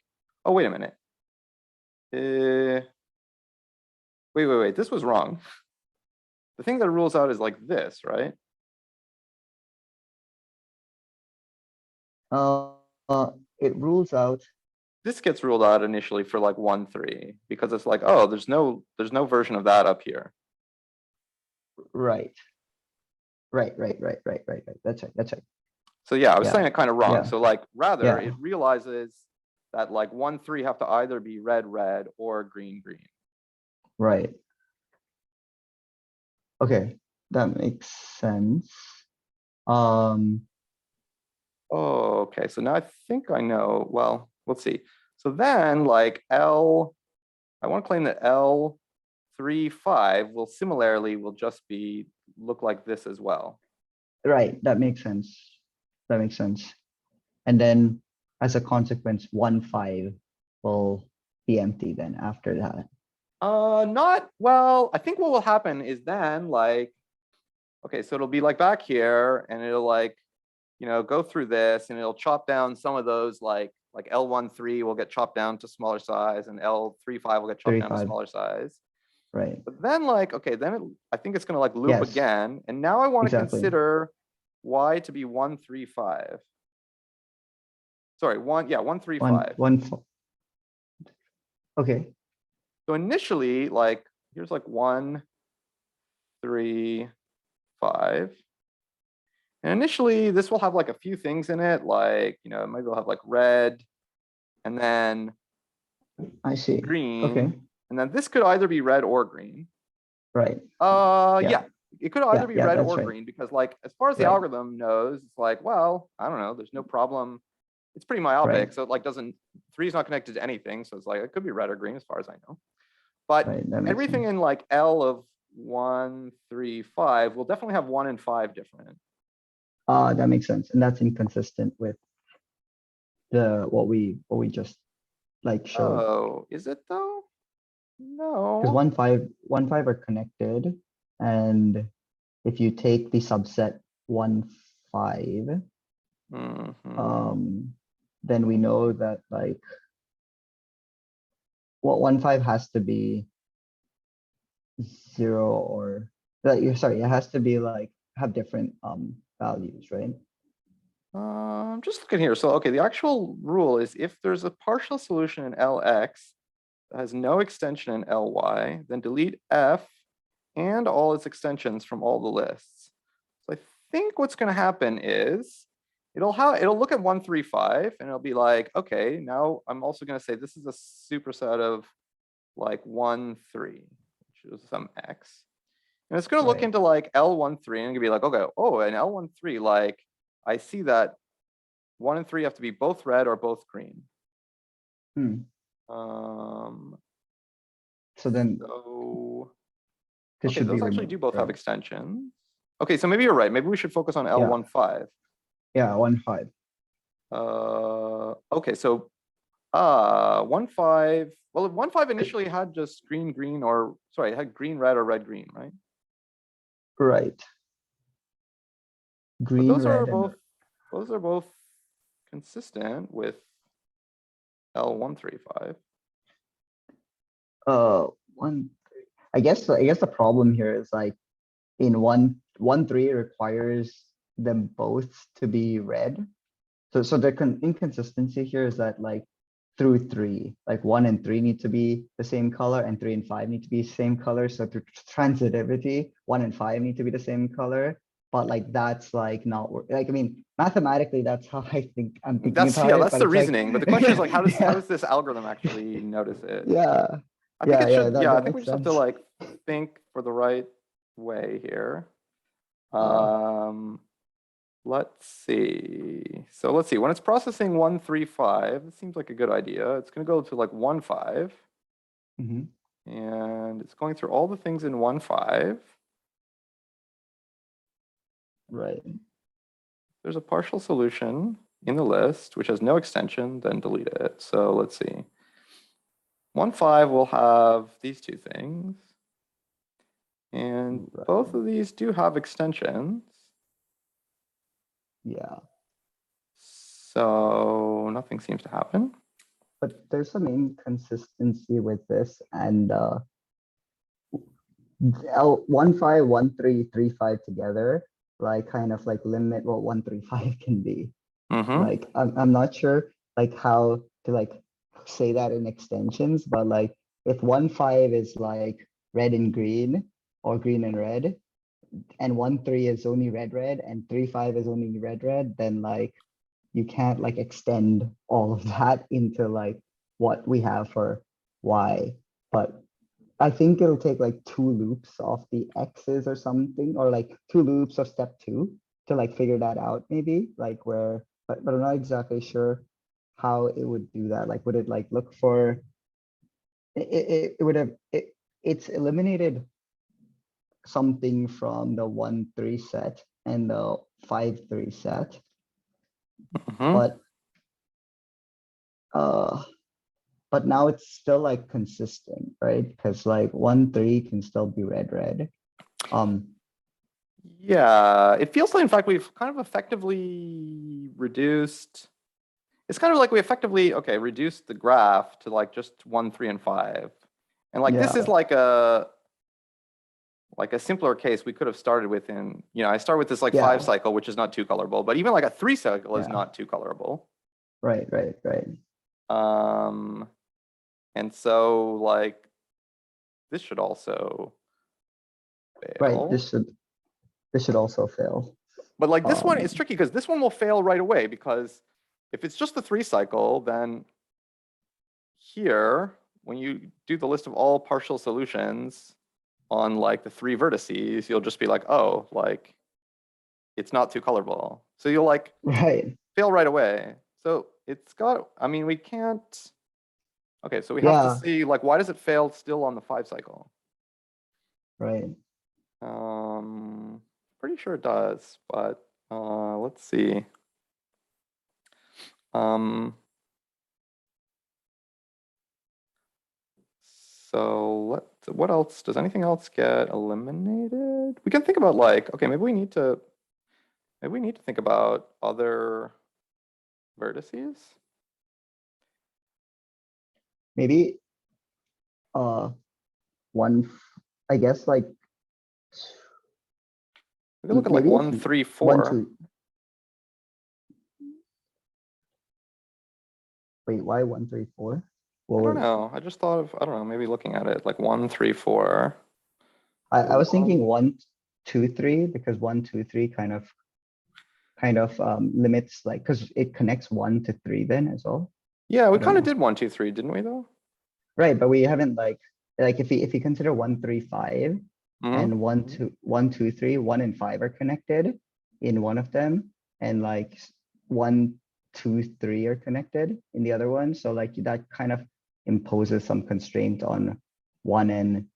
[SPEAKER 1] oh, wait a minute. Wait. This was wrong. The thing that rules out is like this, right?
[SPEAKER 2] Uh, it rules out.
[SPEAKER 1] This gets ruled out initially for like 1, 3, because it's like, oh, there's no version of that up here.
[SPEAKER 2] Right. Right. That's right.
[SPEAKER 1] So yeah, I was
[SPEAKER 2] Yeah.
[SPEAKER 1] saying it kind of wrong.
[SPEAKER 2] Yeah.
[SPEAKER 1] So like rather
[SPEAKER 2] Yeah.
[SPEAKER 1] it realizes that like 1, 3 have to either be red, red or green, green.
[SPEAKER 2] Right. Okay, that makes sense. Um,
[SPEAKER 1] Oh, okay. So now I think I know. Well, let's see. So then like L, I want to claim that L 3, 5 will similarly will just be look like this as well.
[SPEAKER 2] right, that makes sense. That makes sense. And then as a consequence, 1, 5 will be empty then after that.
[SPEAKER 1] Not well. I think what will happen is then like, okay, so it'll be like back here, and it'll like, go through this, and it'll chop down some of those like L13 will get chopped down to smaller size, and L35 will get chopped
[SPEAKER 2] 3,
[SPEAKER 1] down to
[SPEAKER 2] 5.
[SPEAKER 1] smaller size.
[SPEAKER 2] Right.
[SPEAKER 1] But then like, okay, then I think it's gonna like loop
[SPEAKER 2] Yes,
[SPEAKER 1] again, and now I want to
[SPEAKER 2] exactly.
[SPEAKER 1] consider y to be 1, 3, 5. Sorry, 1, yeah, 1, 3, 5.
[SPEAKER 2] Okay.
[SPEAKER 1] So initially, like, here's like 1, 3, 5. And initially, this will have like a few things in it, like, maybe it'll have like red, and then
[SPEAKER 2] I see.
[SPEAKER 1] green.
[SPEAKER 2] Okay.
[SPEAKER 1] And then this could either be red or green.
[SPEAKER 2] Right.
[SPEAKER 1] Yeah, it could either be red or
[SPEAKER 2] right.
[SPEAKER 1] green, because like, as far as the
[SPEAKER 2] Right.
[SPEAKER 1] algorithm knows, it's like, well, I don't know, there's no problem. It's pretty myopic.
[SPEAKER 2] Right.
[SPEAKER 1] So it like 3 is not connected to anything. So it's like, it could be red or green as far as I know. But
[SPEAKER 2] Right. That makes
[SPEAKER 1] everything
[SPEAKER 2] sense.
[SPEAKER 1] in like L of 1, 3, 5 will definitely have 1 and 5 different.
[SPEAKER 2] That makes sense. And that's inconsistent with the what we just like showed.
[SPEAKER 1] Oh, is it though?
[SPEAKER 2] Because
[SPEAKER 1] No.
[SPEAKER 2] 1, 5, 1, 5 are connected. And if you take the subset 1, 5, then we know that like what 1, 5 has to be 0 or sorry, it has to be like have different values, right?
[SPEAKER 1] I'm just looking here. So, okay, the actual rule is if there's a partial solution in Lx that has no extension in Ly, then delete F and all its extensions from all the lists. So I think what's going to happen is it'll look at 1, 3, 5, and it'll be like, okay, now I'm also going to say this is a superset of like 1, 3, which is some X. And it's going to look into like L13 and be like, okay, oh, and L13, like I see that 1 and 3 have to be both red or both green.
[SPEAKER 2] So then,
[SPEAKER 1] okay, those actually do both have extensions. Okay, so maybe you're right. Maybe we should focus on L15.
[SPEAKER 2] Yeah, 1, 5.
[SPEAKER 1] Okay, so 1, 5. Well, 1, 5 initially had just green, green, or sorry, it had green, red, or red, green, right?
[SPEAKER 2] Right. Green,
[SPEAKER 1] but those are both consistent with L135.
[SPEAKER 2] 1, 3. I guess the problem here is like in 1, 3 requires them both to be red. So the inconsistency here is that like through 3, like 1 and 3 need to be the same color, and 3 and 5 need to be the same color. So through transitivity, 1 and 5 need to be the same color. But like that's like not like, I mean, mathematically that's how I'm thinking about it.
[SPEAKER 1] That's
[SPEAKER 2] but
[SPEAKER 1] the
[SPEAKER 2] it's
[SPEAKER 1] reasoning.
[SPEAKER 2] Like,
[SPEAKER 1] but the question is like, how does this algorithm actually notice it?
[SPEAKER 2] Yeah.
[SPEAKER 1] I think it should.
[SPEAKER 2] That
[SPEAKER 1] I think we
[SPEAKER 2] makes
[SPEAKER 1] just have to
[SPEAKER 2] sense.
[SPEAKER 1] like think for the right way here. Let's see. So let's see. When it's processing 1, 3, 5, it seems like a good idea. It's going to go to like 1, 5. And it's going through all the things in 1, 5.
[SPEAKER 2] Right.
[SPEAKER 1] There's a partial solution in the list which has no extension, then delete it. So let's see. 1, 5 will have these two things. And both of these do have extensions.
[SPEAKER 2] Yeah.
[SPEAKER 1] So nothing seems to happen.
[SPEAKER 2] But there's some inconsistency with this, and L1, 5, 1, 3, 3, 5 together, like kind of like limit what 1, 3, 5 can be. Like I'm not sure like how to like say that in extensions, but like if 1, 5 is like red and green or green and red, and 1, 3 is only red, red, and 3, 5 is only red, red, then like you can't like extend all of that into like what we have for Y. But I think it'll take like 2 loops of the X's or something, or like 2 loops of step 2 to like figure that out maybe, like where, but I'm not exactly sure how it would do that. Like, would it like look for, it would have, it's eliminated something from the 1, 3 set and the 5, 3 set, but but now it's still like consistent, right? Because like 1, 3 can still be red, red.
[SPEAKER 1] Yeah, it feels like in fact we've kind of effectively reduced. It's kind of like we effectively reduced the graph to like just 1, 3, and 5, and like this is like a simpler case we could have started with in, I start with this like 5 cycle, which is not too colorable, but even like a 3 cycle is not too colorable.
[SPEAKER 2] Right, right, right.
[SPEAKER 1] And so like this should also fail.
[SPEAKER 2] Right, this should also fail.
[SPEAKER 1] But like this one is tricky because this one will fail right away, because if it's just the 3 cycle, then here, when you do the list of all partial solutions on like the 3 vertices, you'll just be like, oh, like it's not too colorable. So you'll like fail right away. So it's got, I mean, we can't, okay, so we have to see like, why does it fail still on the 5 cycle?
[SPEAKER 2] Right.
[SPEAKER 1] Pretty sure it does, but let's see. So what else? Does anything else get eliminated? We can think about like, okay, maybe we need to think about other vertices.
[SPEAKER 2] Maybe one, I guess like
[SPEAKER 1] we can look at like 1, 3, 4.
[SPEAKER 2] 1, 2. Wait, why 1, 3, 4?
[SPEAKER 1] I don't know. I just thought of, I don't know, maybe looking at it like 1, 3, 4.
[SPEAKER 2] I was thinking 1, 2, 3, because 1, 2, 3 kind of limits, like, because it connects 1 to 3 then as well.
[SPEAKER 1] Yeah, we kind of did 1, 2, 3, didn't we though?
[SPEAKER 2] Right, but we haven't like if you consider 1, 3, 5 and 1, 2, 1, 2, 3, 1 and 5 are connected in one of them, and like 1, 2, 3 are connected in the other one. So like that kind of imposes some constraint on 1 and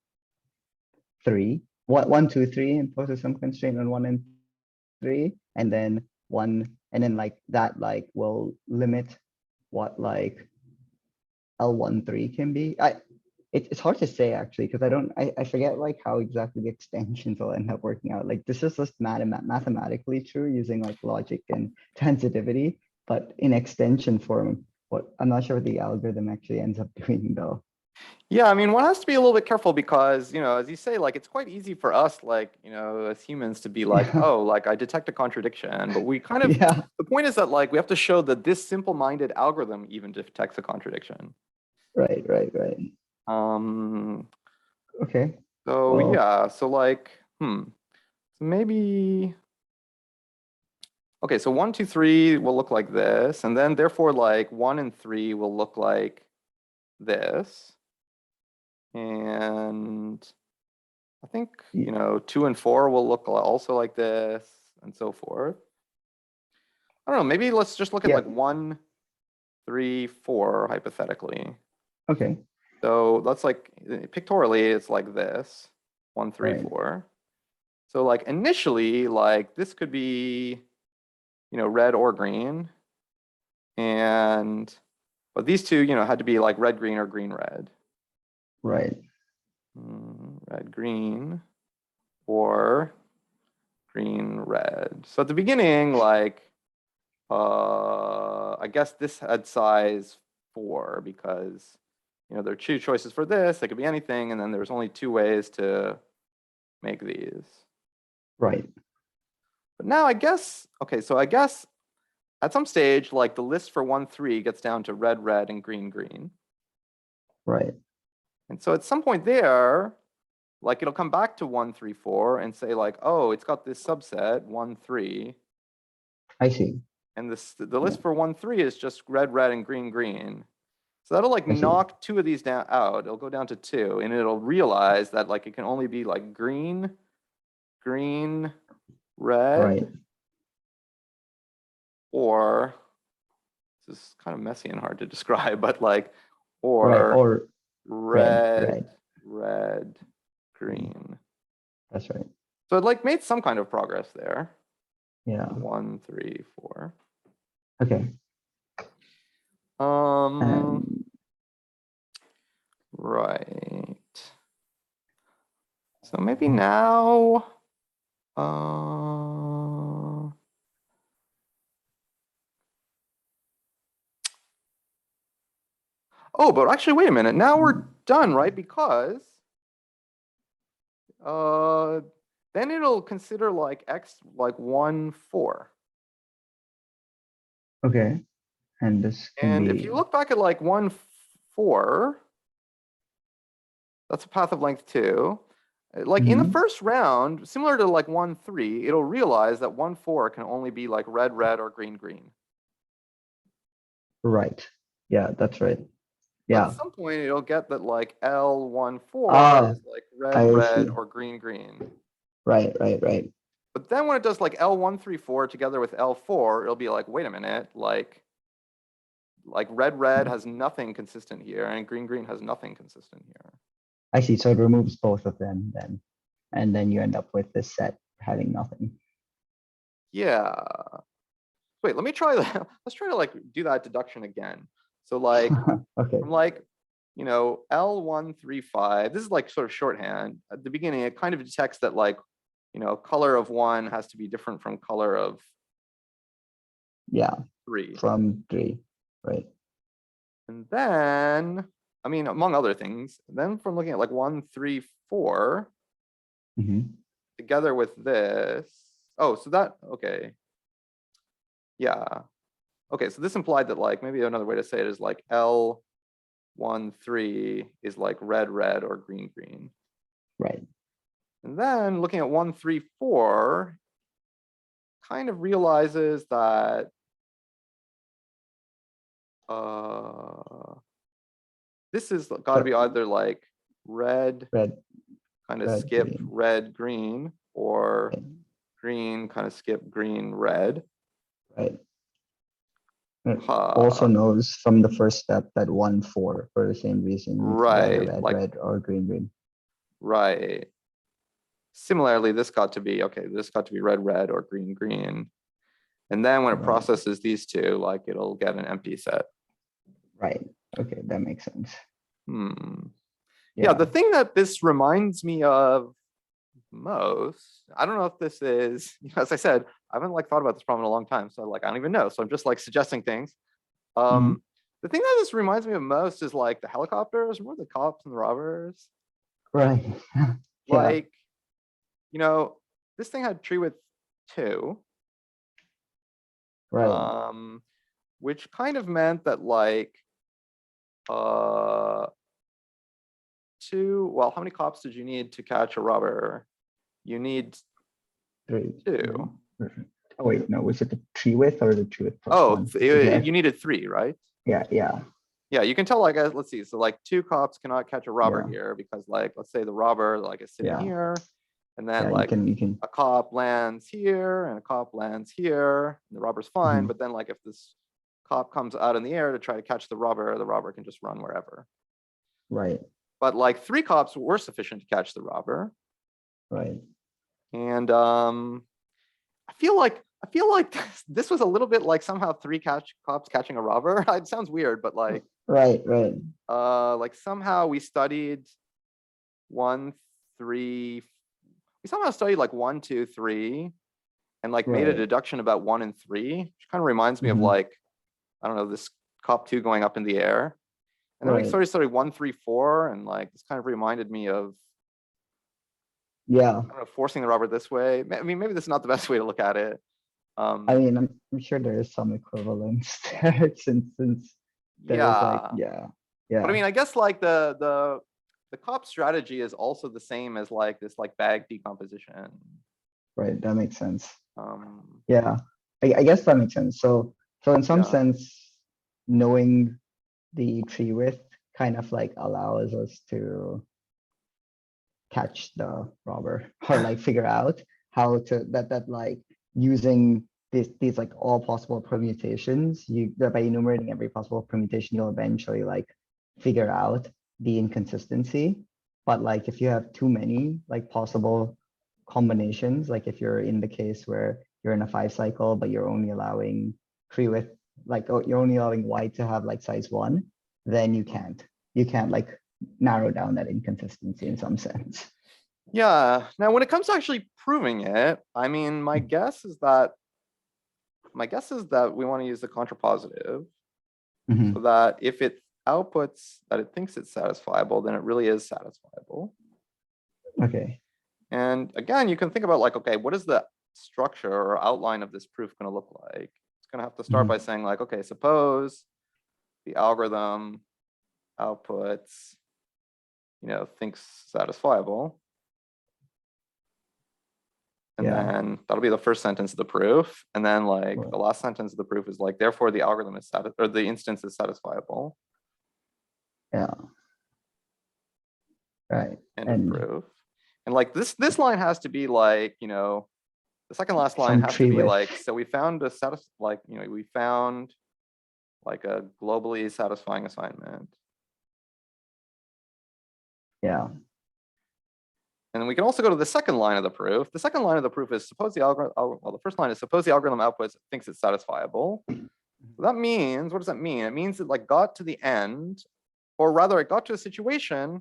[SPEAKER 2] 3. 1, 2, 3 imposes some constraint on 1 and 3, and then 1, and then like that like will limit what like L13 can be. It's hard to say actually, because I forget like how exactly the extensions will end up working out. Like this is just mathematically true using like logic and transitivity, but in extension form, I'm not sure what the algorithm actually ends up doing though.
[SPEAKER 1] Yeah, I mean, one has to be a little bit careful because, as you say, like it's quite easy for us, like, as humans to be like, oh, like I detect a contradiction, but we kind of, the point is that like we have to show that this simple-minded algorithm even detects a contradiction.
[SPEAKER 2] Right. Okay.
[SPEAKER 1] So well, yeah, so like, so maybe, okay, so 1, 2, 3 will look like this, and then therefore like 1 and 3 will look like this. And I think, 2 and 4 will look also like this, and so forth. I don't know, maybe let's just look at like 1, 3, 4, hypothetically.
[SPEAKER 2] Okay.
[SPEAKER 1] So that's like, pictorially, it's like this, 1, 3, 4. So like initially, like this could be, red or green. But these two, had to be like red, green, or green, red.
[SPEAKER 2] Right.
[SPEAKER 1] Red, green, or green, red. So at the beginning, like, I guess this had size 4 because, there are 2 choices for this. They could be anything, and then there's only 2 ways to make these.
[SPEAKER 2] Right.
[SPEAKER 1] But now I guess, okay, so I guess at some stage, like the list for 1, 3 gets down to red, red, and green, green.
[SPEAKER 2] Right.
[SPEAKER 1] And so at some point there, like it'll come back to 1, 3, 4 and say like, oh, it's got this subset 1, 3.
[SPEAKER 2] I see.
[SPEAKER 1] And the list for 1, 3 is just red, red, and green, green. So that'll like
[SPEAKER 2] I see.
[SPEAKER 1] knock 2 of these down out. It'll go down to 2, and it'll realize that like it can only be like green, green, red,
[SPEAKER 2] Right.
[SPEAKER 1] or this is kind of messy and hard to describe, but like
[SPEAKER 2] Right.
[SPEAKER 1] or
[SPEAKER 2] red, red,
[SPEAKER 1] red, green.
[SPEAKER 2] That's right.
[SPEAKER 1] So it like made some kind of progress there.
[SPEAKER 2] Yeah.
[SPEAKER 1] 1, 3, 4.
[SPEAKER 2] Okay.
[SPEAKER 1] Right. So maybe now, oh, but actually, wait a minute. Now we're done, right? Because then it'll consider like x like 1, 4.
[SPEAKER 2] Okay. And this can
[SPEAKER 1] And
[SPEAKER 2] be...
[SPEAKER 1] if you look back at like 1, 4, that's a path of length 2. Like in the first round, similar to like 1, 3, it'll realize that 1, 4 can only be like red, red, or green, green.
[SPEAKER 2] Right. Yeah, that's right.
[SPEAKER 1] But
[SPEAKER 2] Yeah.
[SPEAKER 1] at some point, it'll get that like L1, 4 is like red, red, or green, green.
[SPEAKER 2] Right, right, right.
[SPEAKER 1] But then when it does like L1, 3, 4 together with L4, it'll be like, wait a minute, like red, red has nothing consistent here, and green, green has nothing consistent here.
[SPEAKER 2] I see. So it removes both of them then, and then you end up with this set having nothing.
[SPEAKER 1] Yeah. Wait, let me try that. Let's try to like do that deduction again. So like,
[SPEAKER 2] okay.
[SPEAKER 1] from like, you know, L1, 3, 5, this is like sort of shorthand. At the beginning, it kind of detects that like, you know, color of 1 has to be different from color of 3.
[SPEAKER 2] From 3, right.
[SPEAKER 1] And then, I mean, among other things, then from looking at like 1, 3, 4, together with this, oh, so that, okay. Yeah. Okay, so this implied that like, maybe another way to say it is like L1, 3 is like red, red, or green, green.
[SPEAKER 2] Right.
[SPEAKER 1] And then looking at 1, 3, 4, kind of realizes that this has got to be either like red, kind of skip green. Red, green, or green, kind of skip green, red.
[SPEAKER 2] Right. It also knows from the first step that 1, 4 for the same reason.
[SPEAKER 1] Right.
[SPEAKER 2] Red,
[SPEAKER 1] like,
[SPEAKER 2] red, or green, green.
[SPEAKER 1] Right. Similarly, this got to be, okay, this got to be red, red, or green, green. And then when it processes these two, like it'll get an empty set.
[SPEAKER 2] Right. Okay, that makes sense.
[SPEAKER 1] Yeah, the thing that this reminds me of most, I don't know if this is, you know, as I said, I haven't like thought about this problem in a long time, so like I don't even know. So I'm just like suggesting things. The thing that this reminds me of most is like the helicopters. Remember the cops and the robbers?
[SPEAKER 2] Right.
[SPEAKER 1] Like, you know, this thing had treewidth 2.
[SPEAKER 2] Right.
[SPEAKER 1] Which kind of meant that like 2, well, how many cops did you need to catch a robber? You need
[SPEAKER 2] 3.
[SPEAKER 1] 2.
[SPEAKER 2] Oh wait, no, was it the treewidth or the treewidth plus 1?
[SPEAKER 1] You needed 3, right?
[SPEAKER 2] Yeah.
[SPEAKER 1] Yeah, you can tell like, let's see, so like 2 cops cannot catch a robber here because like, let's say the robber like is sitting here, and then like
[SPEAKER 2] you can...
[SPEAKER 1] a cop lands here and a cop lands here, and the robber's fine, but then like if this cop comes out in the air to try to catch the robber can just run wherever.
[SPEAKER 2] Right.
[SPEAKER 1] But like 3 cops were sufficient to catch the robber.
[SPEAKER 2] Right.
[SPEAKER 1] And I feel like this was a little bit like somehow 3 cops catching a robber. It sounds weird, but like
[SPEAKER 2] right.
[SPEAKER 1] Like somehow we studied 1, 3. We somehow studied like 1, 2, 3, and like made a deduction about 1 and 3, which kind of reminds me of like, I don't know, this cop 2 going up in the air. And then we sort of studied 1, 3, 4, and like this kind of reminded me of I don't know, forcing the robber this way. I mean, maybe this is not the best way to look at it.
[SPEAKER 2] I mean, I'm sure there is some equivalence there since there is like,
[SPEAKER 1] yeah.
[SPEAKER 2] yeah.
[SPEAKER 1] But I mean, I guess like the COP strategy is also the same as like this like bag decomposition.
[SPEAKER 2] Right, that makes sense.
[SPEAKER 1] Um,
[SPEAKER 2] Yeah, I guess that makes sense. So in some
[SPEAKER 1] yeah.
[SPEAKER 2] sense, knowing the tree width kind of like allows us to catch the robber or like figure out how to that like using these like all possible permutations, that by enumerating every possible permutation, you'll eventually like figure out the inconsistency. But like if you have too many like possible combinations, like if you're in the case where you're in a 5 cycle, but you're only allowing tree width, like you're only allowing y to have like size 1, then you can't like narrow down that inconsistency in some sense.
[SPEAKER 1] Yeah. Now, when it comes to actually proving it, I mean, my guess is that we want to use the contrapositive, so that if it outputs that it thinks it's satisfiable, then it really is satisfiable.
[SPEAKER 2] Okay.
[SPEAKER 1] And again, you can think about like, okay, what is the structure or outline of this proof going to look like? It's going to have to start by saying like, okay, suppose the algorithm outputs, thinks satisfiable. And then that'll be the first sentence of the proof. And then like the last sentence of the proof is like, therefore the algorithm is or the instance is satisfiable.
[SPEAKER 2] Yeah. Right.
[SPEAKER 1] End of proof. And like this line has to be like, the second last line has to be like, so we found we found like a globally satisfying assignment.
[SPEAKER 2] Yeah.
[SPEAKER 1] And we can also go to the second line of the proof. The second line of the proof is suppose the algorithm, well, the first line is suppose the algorithm outputs thinks it's satisfiable. So that means, what does that mean? It means it like got to the end, or rather it got to a situation,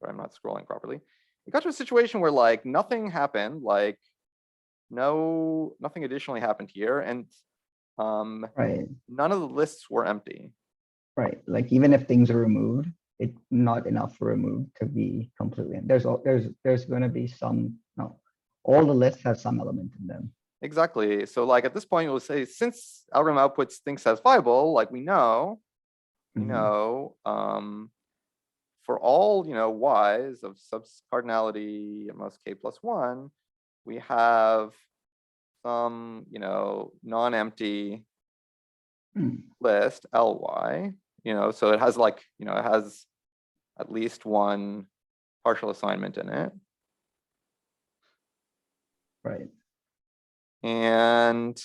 [SPEAKER 1] but I'm not scrolling properly. It got to a situation where like nothing happened, like nothing additionally happened here. And none of the lists were empty.
[SPEAKER 2] Right. Like even if things are removed, it's not enough removed to be completely. There's going to be some, no, all the lists have some element in them.
[SPEAKER 1] Exactly. So like at this point, we'll say since algorithm outputs things satisfiable, like we know, for all y's of subcardinality at most k plus 1, we have some non-empty list ly. So it has like it has at least one partial assignment in it.
[SPEAKER 2] Right.
[SPEAKER 1] And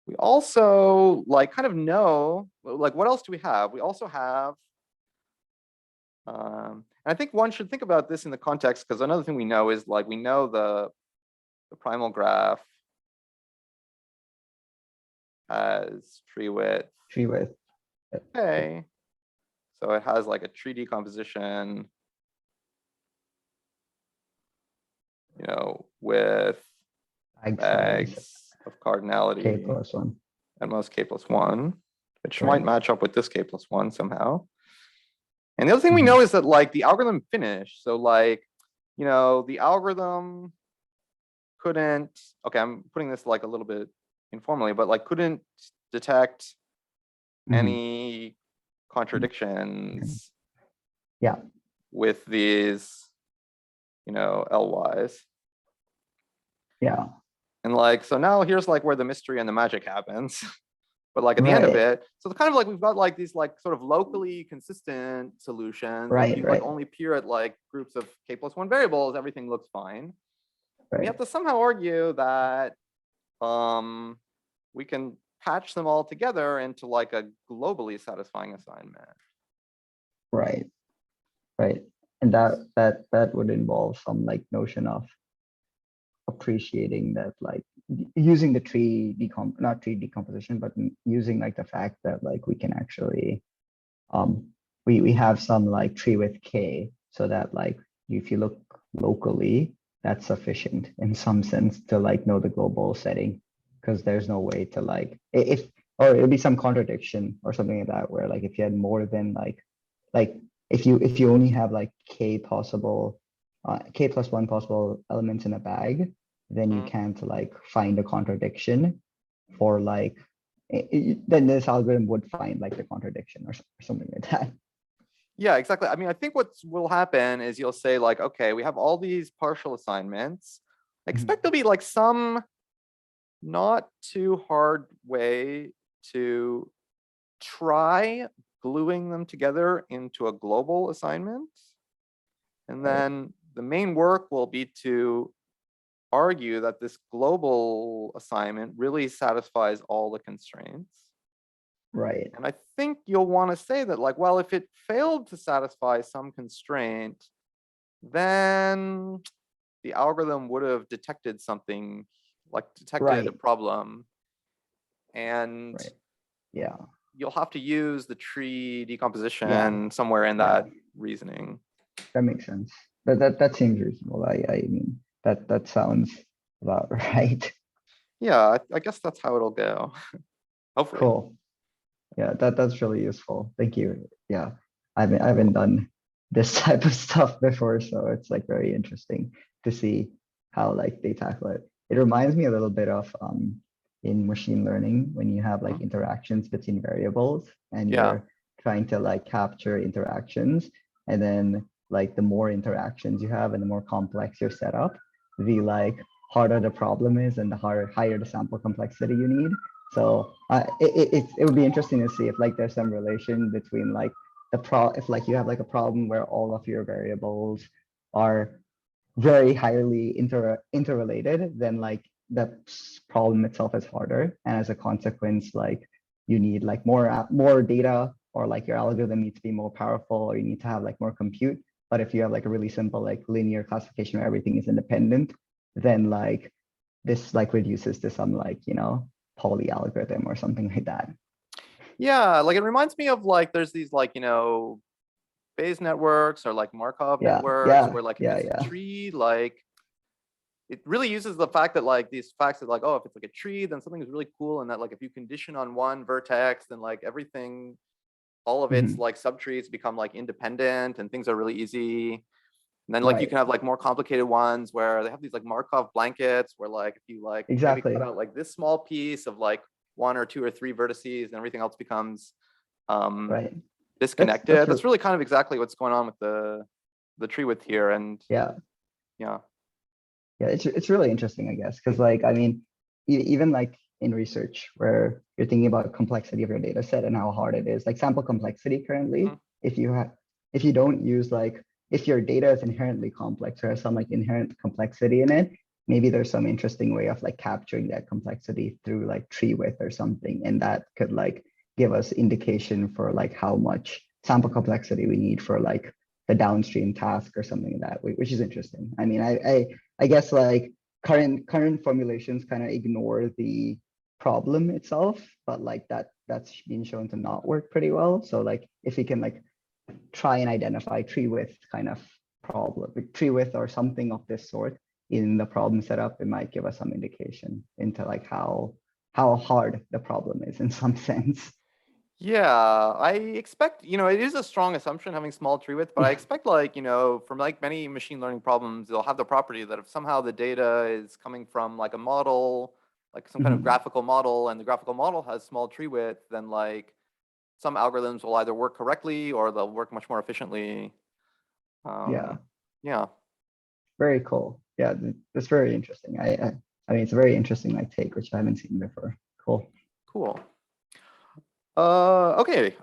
[SPEAKER 1] we also like kind of know, like, what else do we have? We also have, and I think one should think about this in the context, because another thing we know is like, we know the primal graph has tree width. Okay. So it has like a tree decomposition, with bags of cardinality
[SPEAKER 2] k plus 1
[SPEAKER 1] at most k plus 1, which might match up with this k plus 1 somehow. And the other thing we know is that like the algorithm finished. So like, the algorithm couldn't, okay, I'm putting this like a little bit informally, but like couldn't detect any contradictions with these, LYs.
[SPEAKER 2] Yeah.
[SPEAKER 1] And like, so now here's like where the mystery and the magic happens. But like at the end of it, so kind of like we've got like these like sort of locally consistent solutions. If you like only peer at like groups of k plus 1 variables, everything looks fine. We have to somehow argue that we can patch them all together into like a globally satisfying assignment.
[SPEAKER 2] Right. And that would involve some like notion of appreciating that, like using the not tree decomposition, but using like the fact that like we can actually we have some like tree with k, so that like if you look locally, that's sufficient in some sense to like know the global setting, because there's no way to like or it'd be some contradiction or something like that, where like if you had more than like if you only have like k possible k plus 1 possible elements in a bag, then you can't like find a contradiction. for like, then this algorithm would find like the contradiction or something like that.
[SPEAKER 1] Yeah, exactly. I mean, I think what will happen is you'll say like, okay, we have all these partial assignments. I expect there'll be like some not too hard way to try gluing them together into a global assignment. And then the main work will be to argue that this global assignment really satisfies all the constraints.
[SPEAKER 2] Right.
[SPEAKER 1] And I think you'll want to say that like, well, if it failed to satisfy some constraint, then the algorithm would have detected something, like detected a problem. And
[SPEAKER 2] yeah,
[SPEAKER 1] you'll have to use the tree decomposition somewhere in that reasoning.
[SPEAKER 2] That makes sense. That seems reasonable. I mean, that sounds about right.
[SPEAKER 1] Yeah, I guess that's how it'll go. Hopefully.
[SPEAKER 2] Cool. Yeah, that's really useful. Thank you. Yeah, I haven't done this type of stuff before, so it's like very interesting to see how like they tackle it. It reminds me a little bit of in machine learning when you have like interactions between variables and you're trying to like capture interactions, and then like the more interactions you have and the more complex your setup, the like harder the problem is and the higher the sample complexity you need. So it would be interesting to see if like there's some relation between like if like you have like a problem where all of your variables are very highly interrelated, then like the problem itself is harder, and as a consequence, like you need like more data, or like your algorithm needs to be more powerful, or you need to have like more compute. But if you have like a really simple like linear classification where everything is independent, then like this like reduces to some like, you know, poly algorithm or something like that.
[SPEAKER 1] Yeah, like it reminds me of like there's these like, you know, Bayes networks or like Markov networks where like if it's a tree, like it really uses the fact that like these facts that like, oh, if it's like a tree, then something is really cool, and that like if you condition on one vertex, then like everything, all of its like subtrees become like independent and things are really easy. And then like you can have like more complicated ones where they have these like Markov blankets where like if you like maybe cut out like this small piece of like 1 or 2 or 3 vertices and everything else becomes disconnected. That's really kind of exactly what's going on with the treewidth here. And
[SPEAKER 2] yeah, it's really interesting, I guess, because like I mean, even like in research where you're thinking about complexity of your data set and how hard it is, like sample complexity currently, if you don't use like, if your data is inherently complex or has some like inherent complexity in it, maybe there's some interesting way of like capturing that complexity through like treewidth or something, and that could like give us indication for like how much sample complexity we need for like the downstream task or something like that, which is interesting. I mean, I guess like current formulations kind of ignore the problem itself, but like that's been shown to not work pretty well. So like if we can like try and identify treewidth kind of problem, treewidth or something of this sort in the problem setup, it might give us some indication into like how hard the problem is in some sense.
[SPEAKER 1] Yeah, I expect, you know, it is a strong assumption having small treewidth, but I expect like, you know, from like many machine learning problems, they'll have the property that if somehow the data is coming from like a model, like some kind of graphical model, and the graphical model has small treewidth, then like some algorithms will either work correctly or they'll work much more efficiently. Yeah.
[SPEAKER 2] Very cool. Yeah, that's very interesting. I mean, it's a very interesting like take, which I haven't seen before. Cool.
[SPEAKER 1] Okay.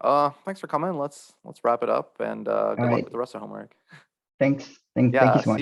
[SPEAKER 1] Thanks for coming. Let's wrap it up, and good luck with the rest of the homework.
[SPEAKER 2] Thanks. Thank you so much.